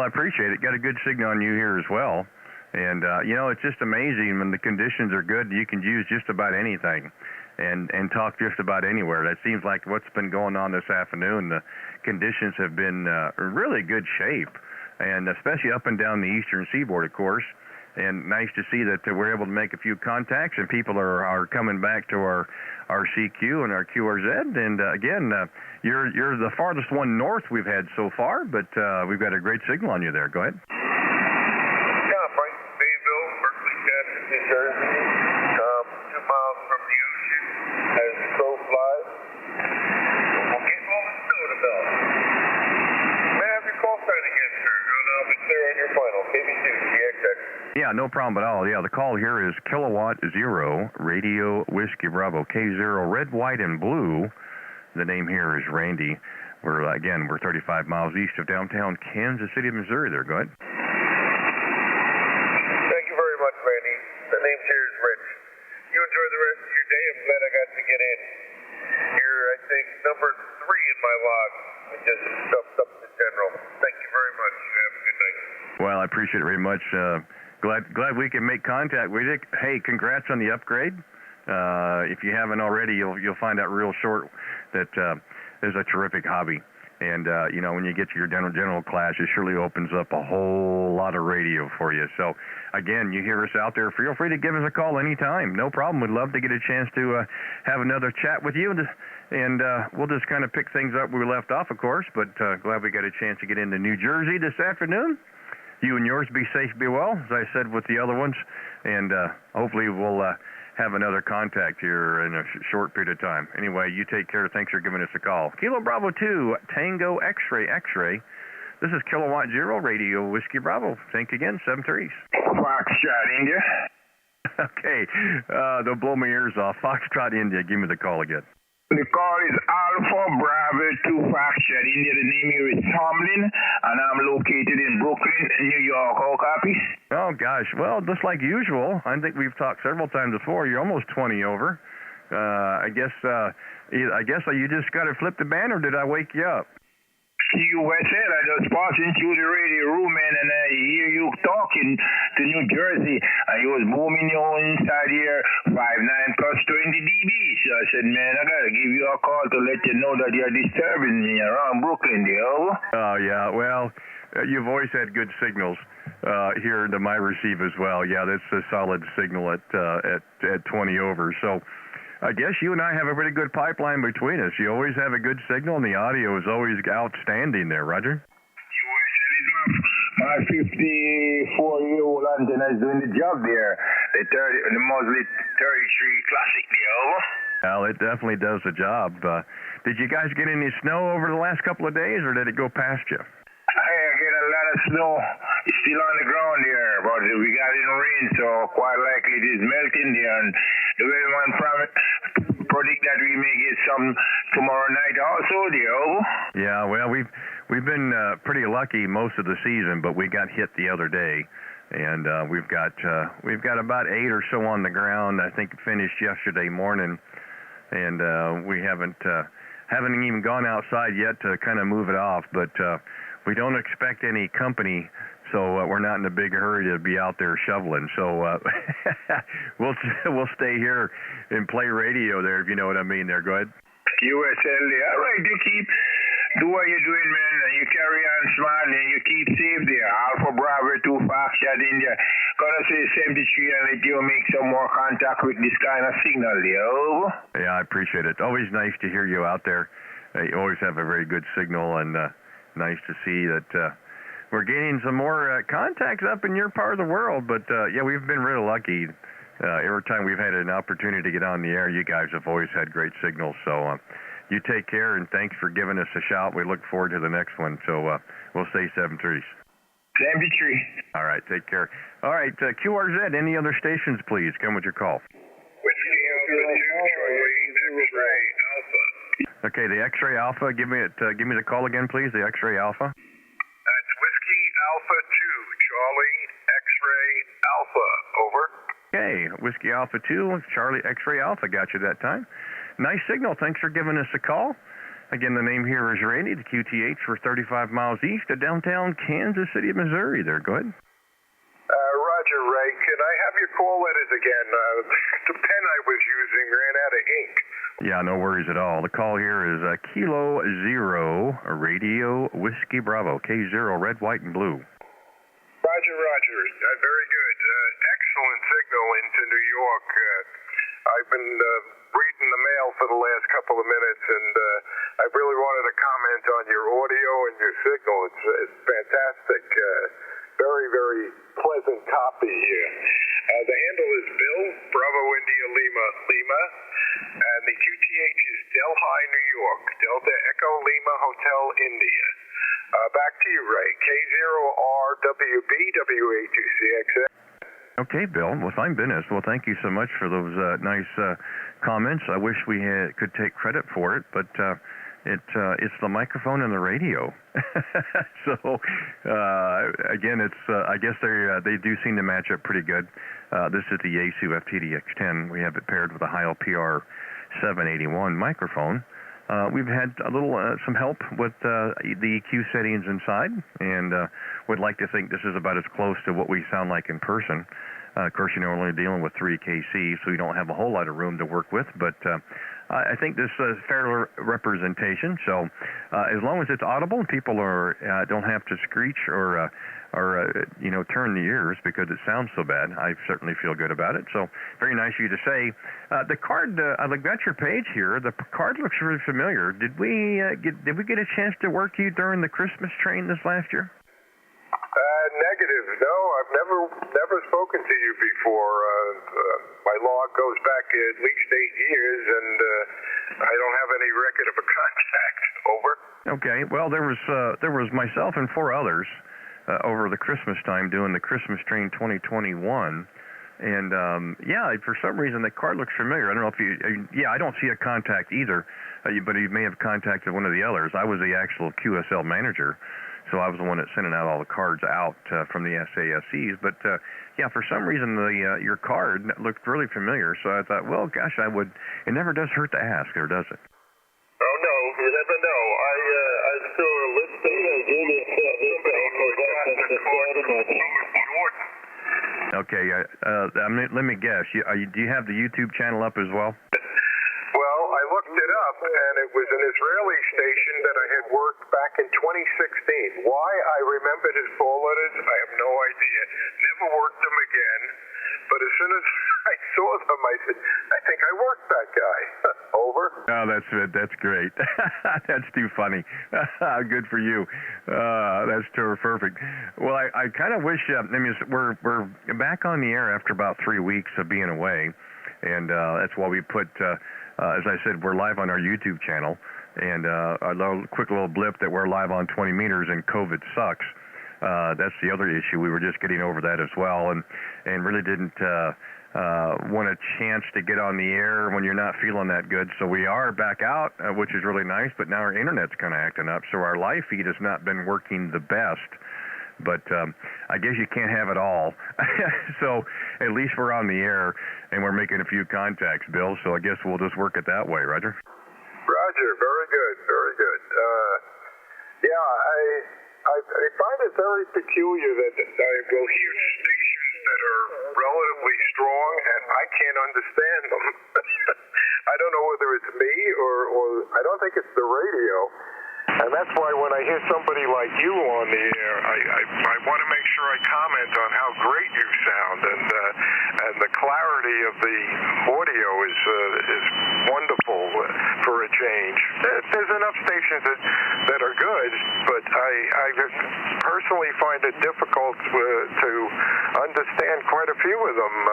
I appreciate it. Got a good signal on you here as well. And, it's just amazing when the conditions are good, you can use just about anything and talk just about anywhere. That seems like what's been going on this afternoon. The conditions have been really good shape, and especially up and down the eastern seaboard, of course. And nice to see that we're able to make a few contacts, and people are coming back to our CQ and our QRZ. And again, you're the farthest one north we've had so far, but we've got a great signal on you there. Go ahead. Yeah, Frank, Bayville, Berkeley County, New Jersey, 2 miles from the ocean, as the crow flies. We'll get all the snow to melt. May I have your call sign again, sir? I'll be clear on your final. KB2, GXX. Yeah, no problem at all. Yeah, the call here is Kilowatt 0, Radio Whiskey Bravo, K0, red, white, and blue. The name here is Randy. We're 35 miles east of downtown Kansas City, Missouri there. Go ahead. Thank you very much, Randy. The name here is Rich. You enjoy the rest of your day. I'm glad I got to get in. You're, I think, number 3 in my log. I just stuffed up the general. Thank you very much. You have a good night. Well, I appreciate it very much. Glad we can make contact with you. Hey, congrats on the upgrade. If you haven't already, you'll find out real short that is a terrific hobby. And when you get to your general class, it surely opens up a whole lot of radio for you. So again, you hear us out there, feel free to give us a call anytime. No problem. We'd love to get a chance to have another chat with you, and we'll just kind of pick things up where we left off, of course. But glad we got a chance to get into New Jersey this afternoon. You and yours be safe, be well, as I said with the other ones, and hopefully we'll have another contact here in a short period of time. Anyway, you take care. Thanks for giving us a call. Kilo Bravo 2, Tango X-Ray, X-Ray. This is Kilowatt 0, Radio Whiskey Bravo. Think again, 7-3s. Foxtrot, India. Okay, they'll blow my ears off. Foxtrot, India, give me the call again. The call is Alpha Bravo 2 Foxtrot, India. The name here is Tomlin, and I'm located in Brooklyn, New York. All copy? Oh, gosh. Well, just like usual, I think we've talked several times before. You're almost 20 over. I guess you just got to flip the band, or did I wake you up? USA, I just passed into the radio room, man, and I hear you talking to New Jersey, and you was booming your inside here, 5.9 plus 20 dB. So I said, man, I gotta give you a call to let you know that you're disturbing me around Brooklyn, yo. Oh, yeah, well, you've always had good signals here into my receive as well. Yeah, that's a solid signal at 20 over, so I guess you and I have a pretty good pipeline between us. You always have a good signal, and the audio is always outstanding there, Roger. My 54-year-old antenna is doing the job there. The Mosley 33 Classic, yo. Well, it definitely does the job. Did you guys get any snow over the last couple of days, or did it go past you? I get a lot of snow. It's still on the ground here, but we got it in rain, so quite likely it is melting there. And the weatherman predict that we may get some tomorrow night also, yo. Yeah, well, we've been pretty lucky most of the season, but we got hit the other day, and we've got about 8 or so on the ground. I think it finished yesterday morning, and we haven't even gone outside yet to kind of move it off, but we don't expect any company, so we're not in a big hurry to be out there shoveling. So we'll stay here and play radio there, if you know what I mean there. Go ahead. USL, all right, you do what you're doing, man. You carry on smiling, you keep safe there. Alpha Bravo 2 Foxtrot, India. Gonna say 73 and let you make some more contact with this kind of signal, yo. Yeah, I appreciate it. Always nice to hear you out there. You always have a very good signal, and nice to see that we're gaining some more contacts up in your part of the world. But, yeah, we've been really lucky. Every time we've had an opportunity to get on the air, you guys have always had great signals. So you take care, and thanks for giving us a shout. We look forward to the next one. So we'll say 7-3s. 73. All right, take care. All right, QRZ, any other stations, please? Come with your call. Whiskey Alpha 2, X-Ray Alpha. Okay, the X-Ray Alpha. Give me the call again, please. The X-Ray Alpha. That's Whiskey Alpha 2, Charlie X-Ray Alpha. Over. Okay, Whiskey Alpha 2, Charlie X-Ray Alpha. Got you that time. Nice signal. Thanks for giving us a call. Again, the name here is Randy, the QTH. We're 35 miles east of downtown Kansas City, Missouri. There, go ahead. Roger, Ray. Can I have your call letters again? The pen I was using ran out of ink. Yeah, no worries at all. The call here is Kilo Zero, Radio Whiskey Bravo, K0, red, white, and blue. Roger, Roger. Very good. Excellent signal into New York. I've been reading the mail for the last couple of minutes, and I really wanted to comment on your audio and your signal. It's fantastic. Very, very pleasant copy here. The handle is Bill, Bravo India Lima, Lima, and the QTH is Delhi, New York, Delta Echo Lima Hotel, India. Back to you, Ray. K0RWBW82CXX. Okay, Bill. Well, fine business. Well, thank you so much for those nice comments. I wish we could take credit for it, but it's the microphone and the radio. So again, it's I guess they do seem to match up pretty good. This is the Yaesu FTDX10. We have it paired with a Heil PR 781 microphone. We've had a little some help with the EQ settings inside, and would like to think this is about as close to what we sound like in person. Of course, you're only dealing with 3 KC, so you don't have a whole lot of room to work with, but I think this is fair representation. So as long as it's audible and people are don't have to screech or turn the ears because it sounds so bad, I certainly feel good about it. So very nice of you to say. The card, I got your page here. The card looks really familiar. Did we get a chance to work you during the Christmas train this last year? Negative. No, I've never spoken to you before. My log goes back at least 8 years, and I don't have any record of a contact. Over. Okay. Well, there was myself and 4 others over the Christmas time doing the Christmas train 2021, and for some reason the card looks familiar. I don't know if you. I don't see a contact either, but you may have contacted one of the others. I was the actual QSL manager. So I was the one that's sending out all the cards out from the SASCs. But, for some reason, your card looked really familiar. So I thought, well, gosh, it never does hurt to ask, or does it? Oh, no, you never know. I saw a listing. I did it. Okay, let me guess. Do you have the YouTube channel up as well? Well, I looked it up, and it was an Israeli station that I had worked back in 2016. Why I remembered his call letters, I have no idea. Never worked them again. But as soon as I saw them, I said, I think I worked that guy. Over. Oh, that's great. That's too funny. Good for you. That's perfect. Well, I kind of wish. We're back on the air after about 3 weeks of being away, and that's why we put. As I said, we're live on our YouTube channel, and a quick little blip that we're live on 20 meters and COVID sucks. That's the other issue. We were just getting over that as well, and really didn't want a chance to get on the air when you're not feeling that good. So we are back out, which is really nice, but now our internet's kind of acting up, so our live feed has not been working the best. But I guess you can't have it all. So at least we're on the air, and we're making a few contacts, Bill. So I guess we'll just work it that way, Roger? Roger. Very good. Very good. I find it very peculiar that I will hear stations that are relatively strong, and I can't understand them. I don't know whether it's me or I don't think it's the radio. And that's why when I hear somebody like you on the air, I want to make sure I comment on how great you sound, and the clarity of the audio is wonderful for a change. There's enough stations that are good, but I personally find it difficult to understand quite a few of them.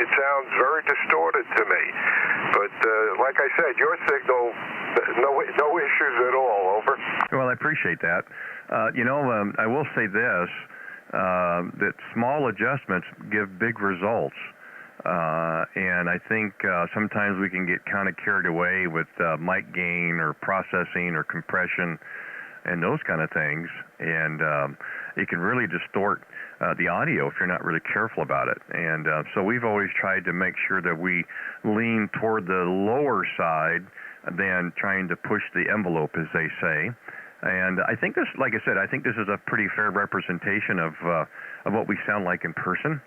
It sounds very distorted to me. But like I said, your signal, no issues at all. Over. Well, I appreciate that. I will say this, that small adjustments give big results. And I think sometimes we can get kind of carried away with mic gain or processing or compression and those kind of things. And it can really distort the audio if you're not really careful about it. And so we've always tried to make sure that we lean toward the lower side than trying to push the envelope, as they say. And I think this, like I said, I think this is a pretty fair representation of what we sound like in person.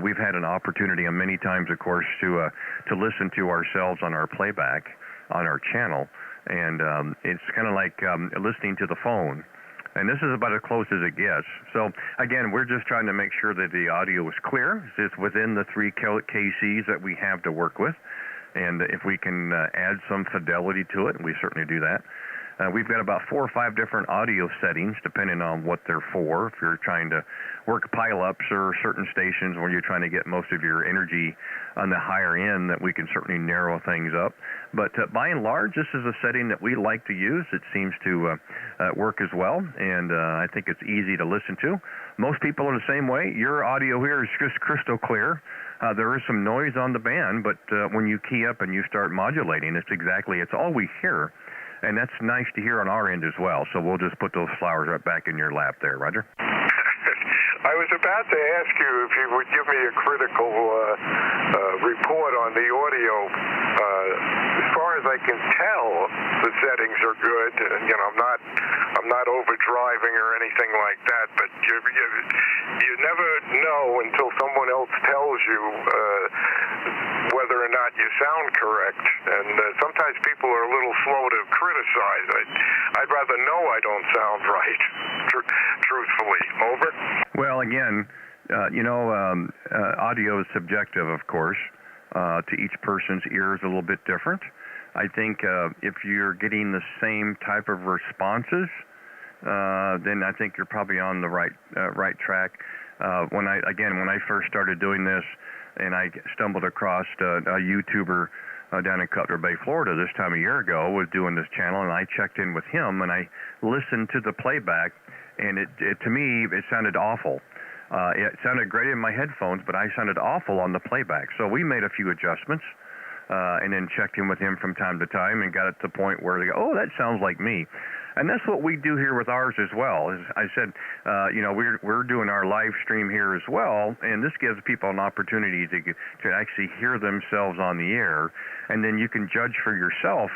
We've had an opportunity many times, of course, to listen to ourselves on our playback on our channel, and it's kind of like listening to the phone. And this is about as close as it gets. So again, we're just trying to make sure that the audio is clear. It's within the 3 kCs that we have to work with, and if we can add some fidelity to it, we certainly do that. We've got about 4 or 5 different audio settings, depending on what they're for. If you're trying to work pile-ups or certain stations where you're trying to get most of your energy on the higher end, that we can certainly narrow things up. But by and large, this is a setting that we like to use. It seems to work as well, and I think it's easy to listen to. Most people are the same way. Your audio here is just crystal clear. There is some noise on the band, but when you key up and you start modulating, it's all we hear. And that's nice to hear on our end as well. So we'll just put those flowers right back in your lap there, Roger. I was about to ask you if you would give me a critical report on the audio. As far as I can tell, the settings are good. I'm not overdriving or anything like that. But you never know until someone else tells you whether or not you sound correct. And sometimes people are a little slow to criticize. I'd rather know I don't sound right. Truthfully, over. Well, again, audio is subjective, of course. To each person's ear is a little bit different. I think if you're getting the same type of responses, then I think you're probably on the right track. When I first started doing this, and I stumbled across a YouTuber down in Cutler Bay, Florida, this time a year ago, was doing this channel, and I checked in with him, and I listened to the playback, and to me, it sounded awful. It sounded great in my headphones, but I sounded awful on the playback. So we made a few adjustments, and then checked in with him from time to time, and got it to the point where they go, oh, that sounds like me. And that's what we do here with ours as well. As I said, we're doing our live stream here as well, and this gives people an opportunity to actually hear themselves on the air, and then you can judge for yourself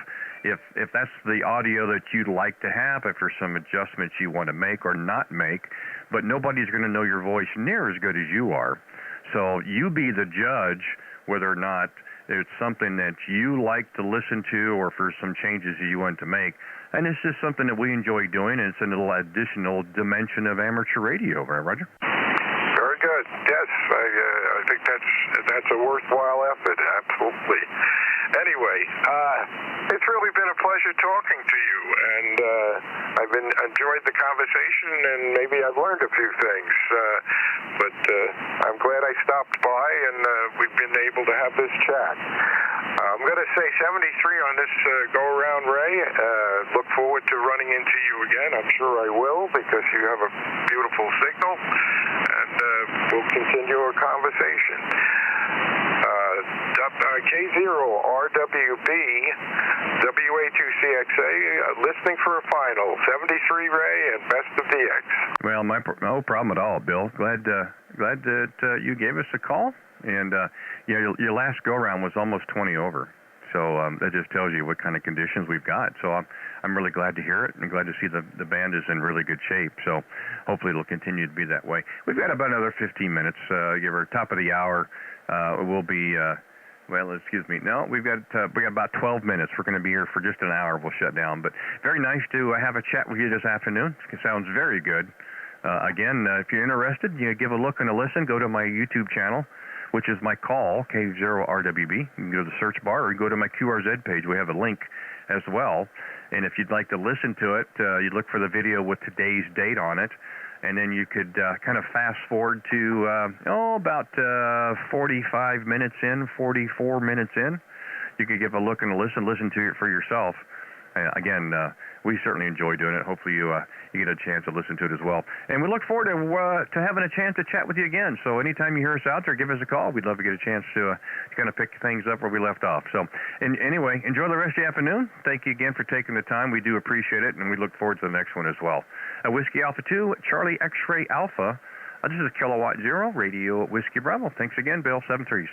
if that's the audio that you'd like to have, if there's some adjustments you want to make or not make. But nobody's going to know your voice near as good as you are. So you be the judge whether or not it's something that you like to listen to, or for some changes that you want to make. And it's just something that we enjoy doing, and it's a little additional dimension of amateur radio, right, Roger? Very good. Yes, I think that's a worthwhile effort, absolutely. Anyway, it's really been a pleasure talking to you, and I've enjoyed the conversation, and maybe I've learned a few things. But I'm glad I stopped by, and we've been able to have this chat. I'm going to say 73 on this go-around, Ray. Look forward to running into you again. I'm sure I will, because you have a beautiful signal, and we'll continue our conversation. K0RWB, WA2CXA, listening for a final. 73, Ray, and best of DX. Well, no problem at all, Bill. Glad that you gave us a call. And your last go-around was almost 20 over. So that just tells you what kind of conditions we've got. So I'm really glad to hear it, and glad to see the band is in really good shape. So hopefully it'll continue to be that way. We've got about another 15 minutes. Give her top of the hour. We'll be we've got about 12 minutes. We're going to be here for just an hour. We'll shut down. But very nice to have a chat with you this afternoon. It sounds very good. Again, if you're interested, give a look and a listen. Go to my YouTube channel, which is my call, K0RWB. You can go to the search bar, or you go to my QRZ page. We have a link as well. And if you'd like to listen to it, you look for the video with today's date on it. And then you could kind of fast forward to, about 45 minutes in, 44 minutes in. You could give a look and a listen to it for yourself. again, we certainly enjoy doing it. Hopefully you get a chance to listen to it as well. And we look forward to having a chance to chat with you again. So anytime you hear us out there, give us a call. We'd love to get a chance to kind of pick things up where we left off. So anyway, enjoy the rest of the afternoon. Thank you again for taking the time. We do appreciate it, and we look forward to the next one as well. Whiskey Alpha 2, Charlie X-Ray Alpha. This is Kilowatt Zero, Radio Whiskey Bravo. Thanks again, Bill. 73s.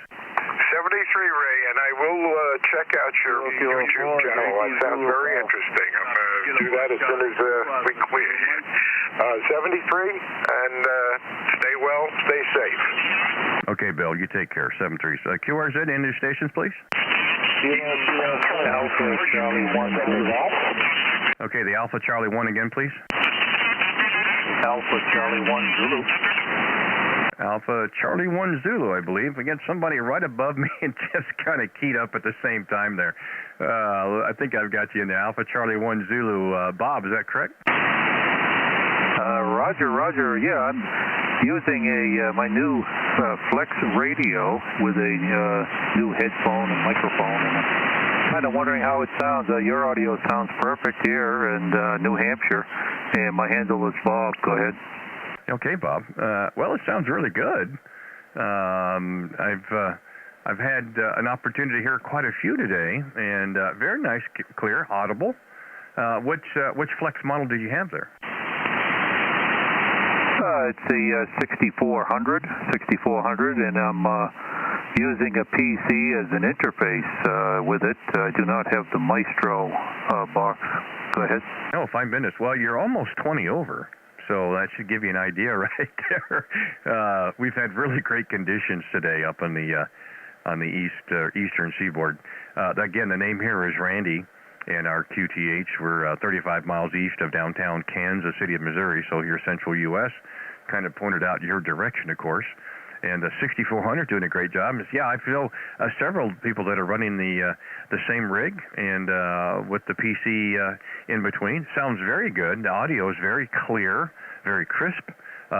73, Ray, and I will check out your YouTube channel. That sounds very interesting. I'm going to do that as soon as we clear. 73, and stay well, stay safe. Okay, Bill, you take care. 73s. QRZ, end of stations, please. Alpha Charlie 1. Okay, the Alpha Charlie 1 again, please. Alpha Charlie 1 Zulu. Alpha Charlie 1 Zulu, I believe. Again, somebody right above me and just kind of keyed up at the same time there. I think I've got you in there. Alpha Charlie 1 Zulu. Bob, is that correct? Roger. Yeah, I'm using my new Flex radio with a new headphone and microphone, and I'm kind of wondering how it sounds. Your audio sounds perfect here in New Hampshire, and my handle is Bob. Go ahead. Okay, Bob. Well, it sounds really good. I've had an opportunity to hear quite a few today, and very nice, clear, audible. Which Flex model do you have there? It's the 6400, and I'm using a PC as an interface with it. I do not have the Maestro box. Go ahead. Oh, fine business. Well, you're almost 20 over. So that should give you an idea right there. We've had really great conditions today up on the eastern seaboard. Again, the name here is Randy, and our QTH. We're 35 miles east of downtown Kansas City of Missouri, so here central U.S. Kind of pointed out your direction, of course. And the 6400 doing a great job. Yeah, I feel several people that are running the same rig and with the PC in between. Sounds very good. The audio is very clear, very crisp,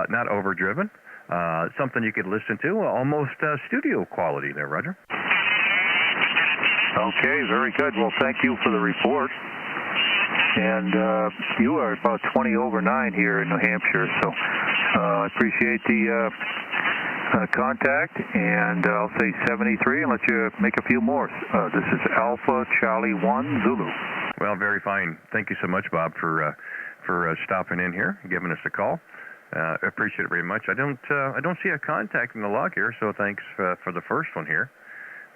not overdriven. Something you could listen to, almost studio quality there, Roger. Okay, very good. Well, thank you for the report. And you are about 20 over 9 here in New Hampshire, so I appreciate the contact, and I'll say 73 and let you make a few more. This is Alpha Charlie 1 Zulu. Well, very fine. Thank you so much, Bob, for stopping in here and giving us a call. I appreciate it very much. I don't see a contact in the log here, so thanks for the first one here.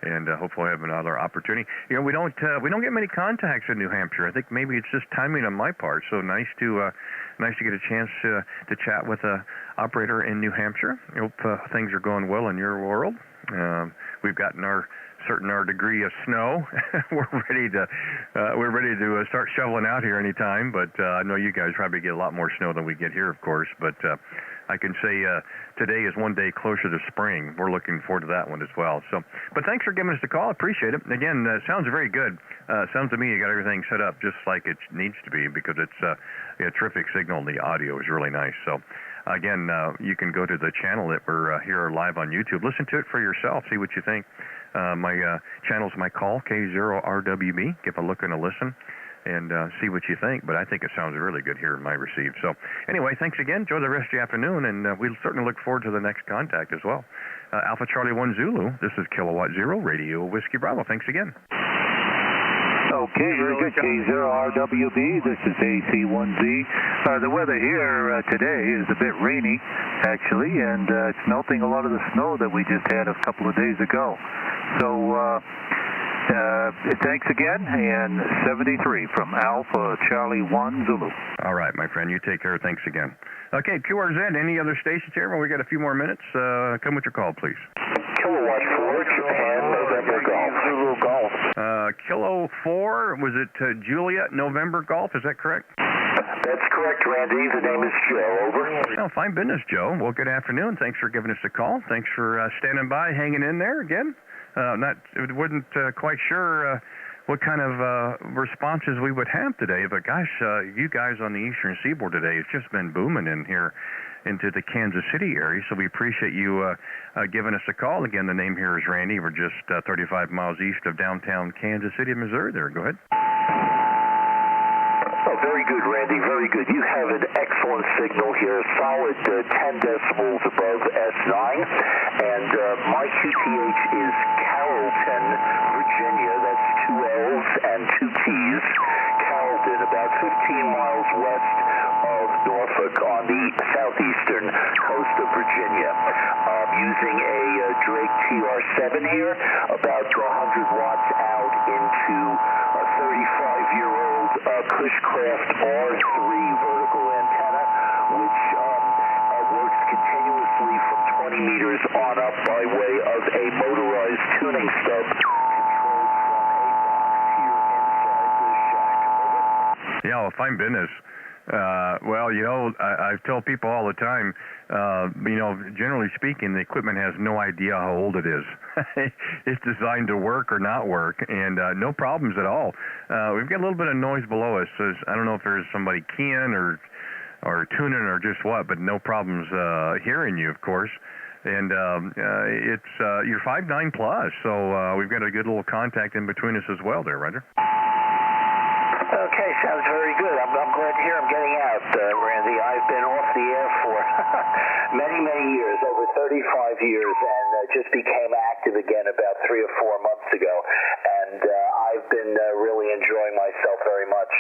And hopefully I have another opportunity. You know, we don't get many contacts in New Hampshire. I think maybe it's just timing on my part. So nice to get a chance to chat with a operator in New Hampshire. I hope things are going well in your world. We've gotten our degree of snow. We're ready to start shoveling out here anytime. But I know you guys probably get a lot more snow than we get here, of course. But I can say today is one day closer to spring. We're looking forward to that one as well. So, but thanks for giving us the call. I appreciate it. Again, sounds very good. Sounds to me you got everything set up just like it needs to be, because it's a terrific signal. The audio is really nice. So, again, you can go to the channel that we're here live on YouTube. Listen to it for yourself. See what you think. My channel's my call, K0RWB. Give a look and a listen, and see what you think. But I think it sounds really good here in my receive. So anyway, thanks again. Enjoy the rest of the afternoon, and we'll certainly look forward to the next contact as well. Alpha Charlie 1 Zulu, this is Kilowatt Zero, Radio Whiskey Bravo. Thanks again. Okay, very good. K0RWB, this is AC1Z. The weather here today is a bit rainy, actually, and it's melting a lot of the snow that we just had a couple of days ago. So, thanks again, and 73 from Alpha Charlie 1 Zulu. All right, my friend, you take care. Thanks again. Okay, QRZ, any other stations here? Well, we got a few more minutes. Come with your call, please. Kilowatt 4, Japan, November Golf. Zulu Golf. Kilo 4, was it Juliet, November Golf? Is that correct? That's correct, Randy. The name is Joe. Over. Oh, fine business, Joe. Well, good afternoon. Thanks for giving us a call. Thanks for standing by, hanging in there again. Wasn't quite sure what kind of responses we would have today, but gosh, you guys on the Eastern Seaboard today, it's just been booming in here into the Kansas City area, so we appreciate you giving us a call. Again, the name here is Randy. We're just 35 miles east of downtown Kansas City, Missouri. There, go ahead. good, Randy, very good. You have an excellent signal here, solid 10 decibels above S9, and my QTH is Carrollton, Virginia. That's 2 L's and 2 T's. Carrollton, about 15 miles west of Norfolk on the southeastern coast of Virginia. Using a Drake TR7 here, about 100 watts out into a 35-year-old Cushcraft R3 vertical antenna, which works continuously from 20 meters on up by way of a motorized tuning stub controlled from a box here inside the shack. Yeah, well, fine business. Well, you know, I tell people all the time, you know, generally speaking, the equipment has no idea how old it is. It's designed to work or not work, and no problems at all. We've got a little bit of noise below us. So I don't know if there's somebody keying or tuning or just what, but no problems hearing you, of course. And it's you're 5.9 plus, so we've got a good little contact in between us as well there, Roger. Okay, sounds very good. I'm glad to hear I'm getting out, Randy. I've been off the air for many, many years, over 35 years, and just became active again about 3 or 4 months ago. And I've been really enjoying myself very much.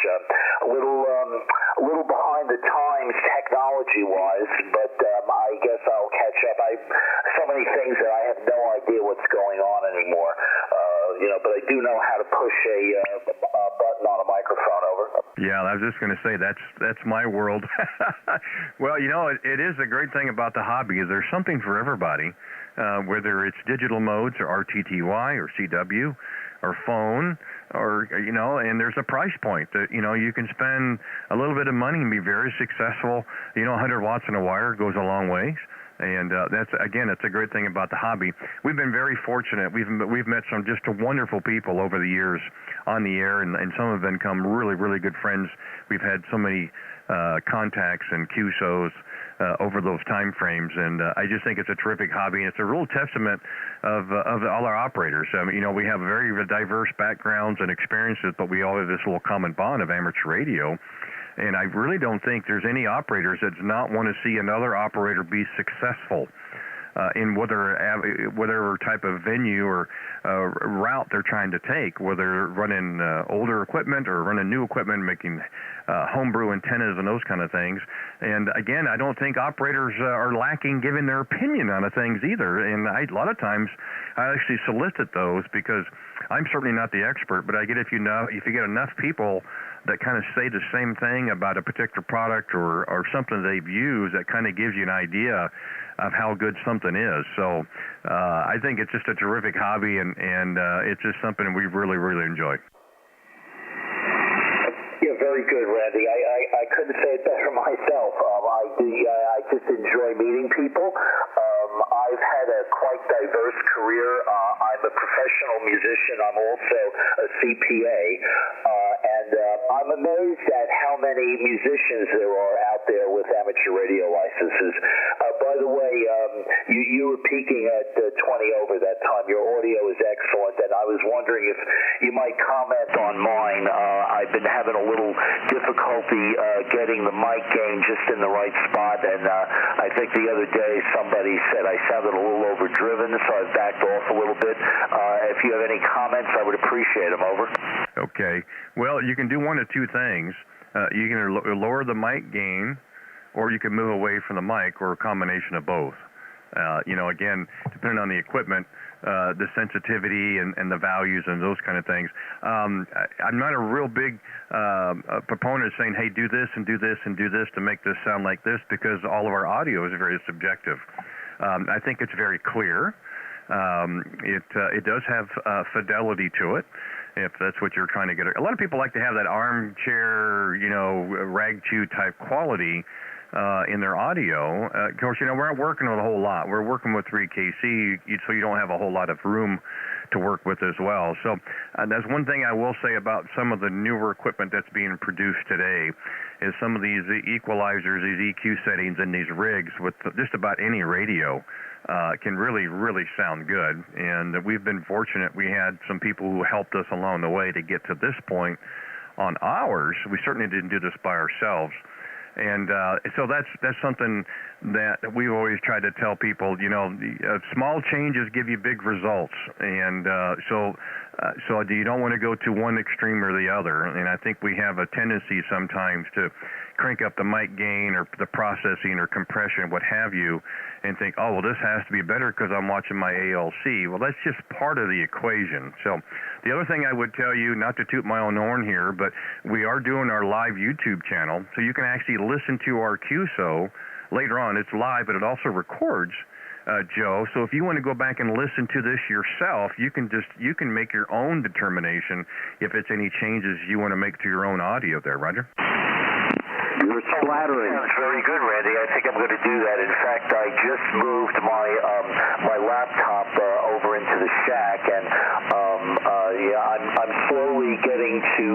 A little behind the times technology-wise, but I guess I'll catch up. So many things that I have no idea what's going on anymore. You know, but I do know how to push a button on a microphone. Over. Yeah, I was just going to say that's my world. Well, you know, it is a great thing about the hobby is there's something for everybody, whether it's digital modes or RTTY or CW or phone or, you know, and there's a price point that, you know, you can spend a little bit of money and be very successful. You know, 100 watts in a wire goes a long ways. And that's a great thing about the hobby. We've been very fortunate. We've met some just wonderful people over the years on the air, and some have become really, really good friends. We've had so many contacts and QSOs over those time frames, and I just think it's a terrific hobby. And it's a real testament of all our operators. You know, we have very diverse backgrounds and experiences, but we all have this little common bond of amateur radio. And I really don't think there's any operators that do not want to see another operator be successful in whatever type of venue or route they're trying to take, whether running older equipment or running new equipment, making homebrew antennas and those kind of things. And again, I don't think operators are lacking giving their opinion on things either. And a lot of times I actually solicit those because I'm certainly not the expert, but I get if you get enough people that kind of say the same thing about a particular product or something they've used, that kind of gives you an idea of how good something is. So I think it's just a terrific hobby, and it's just something we really, really enjoy. Yeah, very good, Randy. I couldn't say it better myself. I just enjoy meeting people. I've had a quite diverse career. I'm a professional musician. I'm also a CPA. And I'm amazed at how many musicians there are out there with amateur radio licenses. By the way, you were peaking at 20 over that time. Your audio is excellent, and I was wondering if you might comment on mine. I've been having a little difficulty getting the mic gain just in the right spot, and I think the other day somebody said I sounded a little overdriven, so I've backed off a little bit. If you have any comments, I would appreciate them. Over. Okay. Well, you can do one of two things. You can lower the mic gain, or you can move away from the mic, or a combination of both. You know, again, depending on the equipment, the sensitivity and the values and those kind of things. I'm not a real big proponent of saying, hey, do this and do this and do this to make this sound like this, because all of our audio is very subjective. I think it's very clear. It does have fidelity to it, if that's what you're trying to get. A lot of people like to have that armchair, you know, rag chew type quality in their audio. Of course, you know, we're not working with a whole lot. We're working with 3KC, so you don't have a whole lot of room to work with as well. So that's one thing I will say about some of the newer equipment that's being produced today, is some of these equalizers, these EQ settings in these rigs with just about any radio can really, really sound good. And we've been fortunate. We had some people who helped us along the way to get to this point on ours. We certainly didn't do this by ourselves. And so that's something that we've always tried to tell people. Small changes give you big results, and so you don't want to go to one extreme or the other. And I think we have a tendency sometimes to crank up the mic gain or the processing or compression, what have you, and think, oh, well, this has to be better because I'm watching my ALC. Well, that's just part of the equation. So the other thing I would tell you, not to toot my own horn here, but we are doing our live YouTube channel, so you can actually listen to our QSO later on. It's live, but it also records, Joe. So if you want to go back and listen to this yourself, you can make your own determination if it's any changes you want to make to your own audio there, Roger. You're flattering. Very good, Randy. I think I'm going to do that. In fact, I just moved my laptop over into the shack, and I'm slowly getting to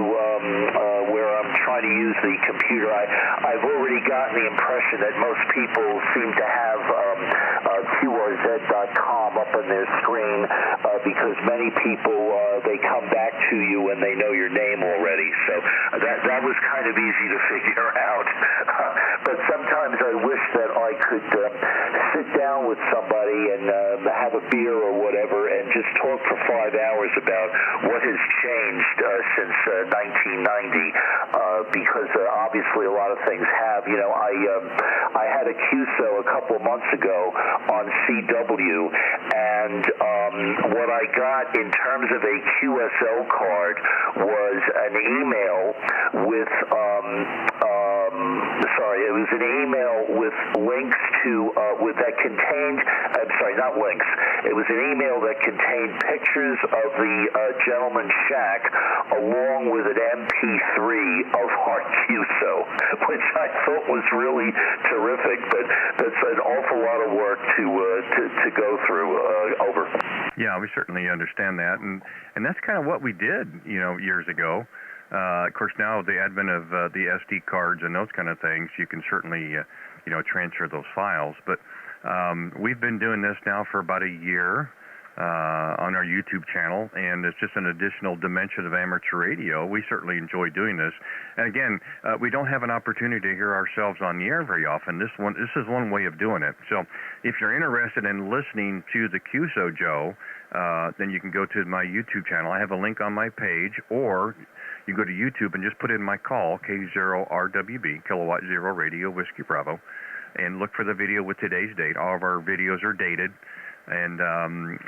where I'm trying to use the computer. I've already gotten the impression that most people seem to have QRZ.com up on their screen because many people they come back to you when they know your name already. So that was kind of easy to figure out. But sometimes I wish that I could sit down with somebody and have a beer or whatever and just talk for 5 hours about what has changed since 1990, because obviously a lot of things have. I had a QSO a couple of months ago on CW, and what I got in terms of a QSO card was an email with it was an email with links to that contained. I'm sorry, not links. It was an email that contained pictures of the gentleman's shack along with an MP3 of our QSO, which I thought was really terrific. But that's an awful lot of work to go through. Over. Yeah, we certainly understand that, and that's kind of what we did, years ago. Of course, now the advent of the SD cards and those kind of things, you can certainly, transfer those files. But we've been doing this now for about a year on our YouTube channel, and it's just an additional dimension of amateur radio. We certainly enjoy doing this. And again, we don't have an opportunity to hear ourselves on the air very often. This is one way of doing it. So if you're interested in listening to the QSO, Joe, then you can go to my YouTube channel. I have a link on my page, or you go to YouTube and just put in my call, K0RWB, Kilowatt Zero Radio, Whiskey Bravo, and look for the video with today's date. All of our videos are dated, and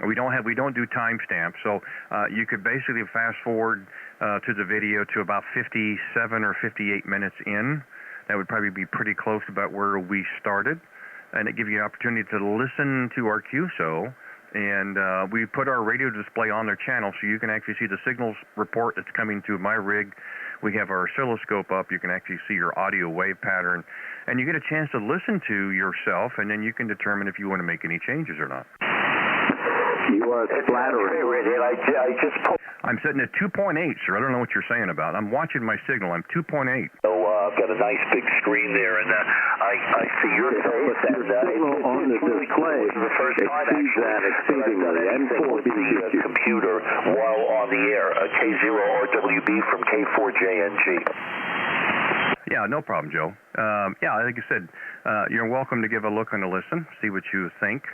we don't do timestamps. So you could basically fast forward to the video to about 57 or 58 minutes in. That would probably be pretty close about where we started, and it gives you an opportunity to listen to our QSO. And we put our radio display on their channel so you can actually see the signals report that's coming to my rig. We have our oscilloscope up. You can actually see your audio wave pattern. And you get a chance to listen to yourself, and then you can determine if you want to make any changes or not. You are flattering. I'm sitting at 2.8, sir. I don't know what you're saying about. I'm watching my signal. I'm 2.8. So I've got a nice big screen there, and I see your face. And on the display, the first time exceedingly, and for the computer while on the air. K0RWB from K4JNG. Yeah, no problem, Joe. Like I said, you're welcome to give a look and a listen, see what you think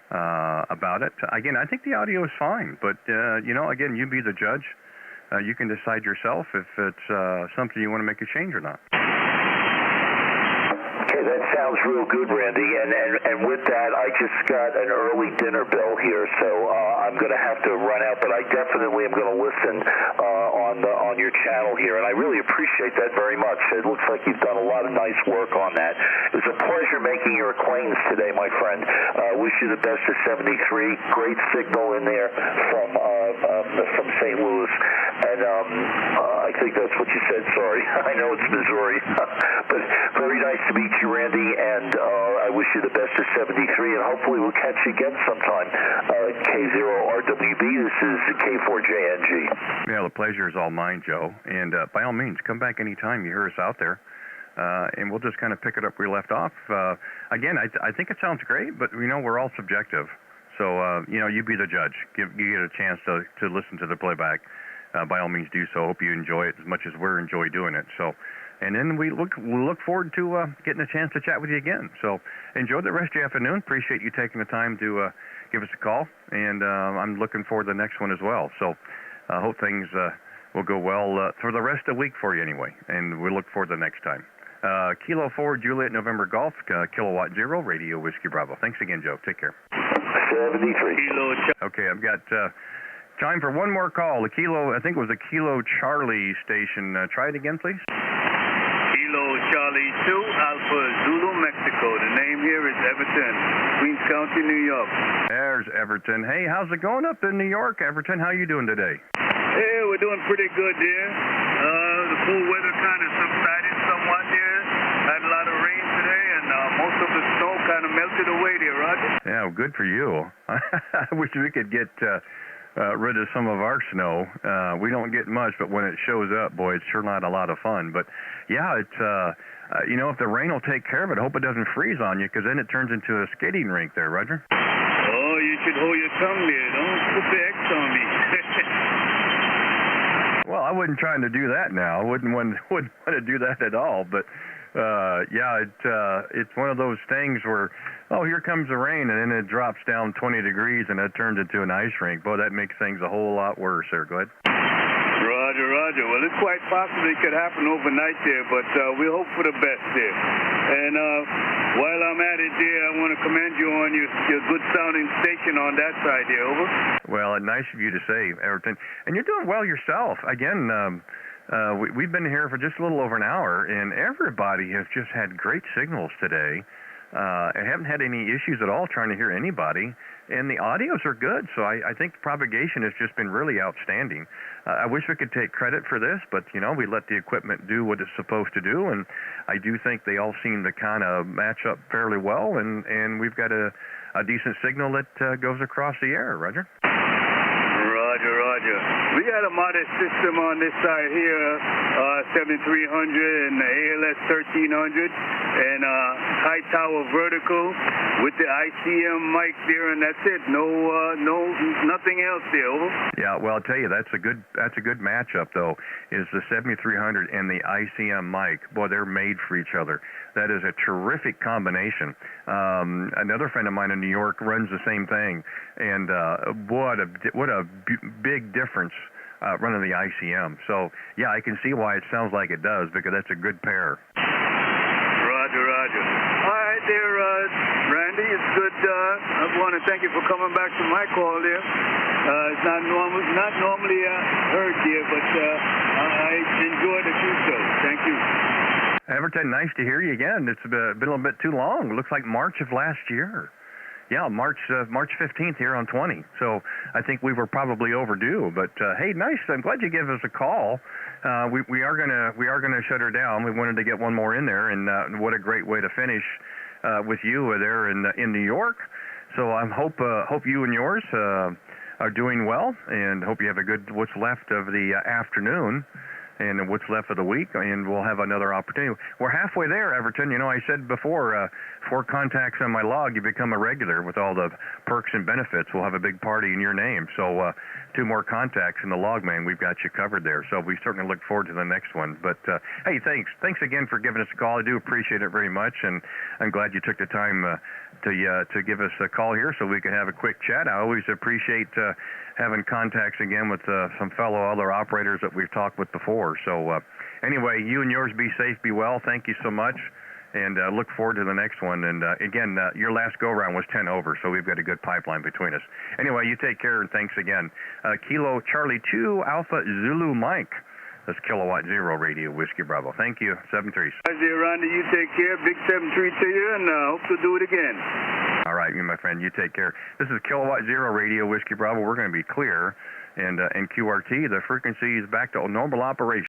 about it. Again, I think the audio is fine, but again, you be the judge. You can decide yourself if it's something you want to make a change or not. Okay, that sounds real good, Randy. And with that, I just got an early dinner bell here, so I'm going to have to run out. But I definitely am going to listen on your channel here, and I really appreciate that very much. It looks like you've done a lot of nice work on that. It was a pleasure making your acquaintance today, my friend. Wish you the best of 73. Great signal in there from St. Louis, and I think that's what you said. Sorry, I know it's Missouri, but very nice to meet you, Randy, and I wish you the best of 73, and hopefully we'll catch you again sometime. K0RWB, this is K4JNG. Yeah, the pleasure is all mine, Joe, and by all means, come back anytime you hear us out there, and we'll just kind of pick it up where we left off. Again, I think it sounds great, but we're all subjective, so you be the judge. You get a chance to listen to the playback. by all means do so. Hope you enjoy it as much as we're enjoy doing it. So, and then we'll look forward to getting a chance to chat with you again. So enjoy the rest of your afternoon. Appreciate you taking the time to give us a call, and I'm looking forward to the next one as well. So hope things will go well for the rest of the week for you anyway, and we look forward to the next time. Kilo 4 Juliet November Golf, Kilowatt 0 Radio Whiskey Bravo. Thanks again, Joe. Take care. 73. Okay, I've got time for one more call. The Kilo, I think it was the Kilo Charlie station. Try it again, please. Kilo Charlie 2, Alpha Zulu, Mexico. The name here is Everton, Queens County, New York. There's Everton. Hey, how's it going up in New York, Everton? How you doing today? Hey, we're doing pretty good there. The cool weather kind of subsided somewhat there. Had a lot of rain today, and most of the snow kind of melted away there, Roger. Yeah, well, good for you. I wish we could get rid of some of our snow. We don't get much, but when it shows up, boy, it's sure not a lot of fun. But yeah, it's if the rain will take care of it, I hope it doesn't freeze on you, because then it turns into a skating rink there, Roger. Oh, you should hold your tongue there. Don't put the X on me. Well, I wasn't trying to do that now. I wouldn't want to do that at all. But it's one of those things where, oh, here comes the rain, and then it drops down 20 degrees, and it turns into an ice rink. Boy, that makes things a whole lot worse there. Go ahead. Roger. Well, it's quite possible it could happen overnight there, but we hope for the best there. And while I'm at it there, I want to commend you on your good sounding station on that side there. Over. Well, nice of you to say, Everton. And you're doing well yourself. Again, we've been here for just a little over an hour, and everybody has just had great signals today. I haven't had any issues at all trying to hear anybody, and the audios are good, so I think the propagation has just been really outstanding. I wish we could take credit for this, but, we let the equipment do what it's supposed to do, and I do think they all seem to kind of match up fairly well, and we've got a decent signal that goes across the air, Roger. Roger. We got a modest system on this side here, 7300 and the ALS 1300, and high tower vertical with the ICM mic there, and that's it. Nothing else there. Over. Yeah, well, I'll tell you, that's a good matchup though. Is the 7300 and the ICM mic? Boy, they're made for each other. That is a terrific combination. Another friend of mine in New York runs the same thing, and what a big difference running the ICM. So yeah, I can see why it sounds like it does, because that's a good pair. Roger. All right there, Randy. It's good. I want to thank you for coming back to my call there. It's not normally heard here, but I enjoyed the show. Thank you. Everton, nice to hear you again. It's been a little bit too long. It looks like March of last year. Yeah, March 15th here on 20. So I think we were probably overdue. But hey, nice. I'm glad you gave us a call. We are gonna shut her down. We wanted to get one more in there, and what a great way to finish with you there in New York. So I hope you and yours are doing well, and hope you have a good what's left of the afternoon. And what's left of the week, and we'll have another opportunity. We're halfway there, Everton. I said before, 4 contacts on my log, you become a regular with all the perks and benefits. We'll have a big party in your name. So 2 more contacts in the log, man. We've got you covered there. So we certainly look forward to the next one. But, hey, thanks. Thanks again for giving us a call. I do appreciate it very much, and I'm glad you took the time to give us a call here so we can have a quick chat. I always appreciate having contacts again with some fellow other operators that we've talked with before. So anyway, you and yours be safe, be well. Thank you so much, and look forward to the next one. And again, your last go-round was 10 over, so we've got a good pipeline between us. Anyway, you take care, and thanks again. Kilo Charlie 2 Alpha Zulu Mike. That's Kilowatt 0 Radio Whiskey Bravo. Thank you. 7-3. Hi there, Randy. You take care. Big 7-3 to you, and hope to do it again. All right, you, my friend. You take care. This is Kilowatt 0 Radio Whiskey Bravo. We're going to be clear. And QRT, the frequency is back to normal operation.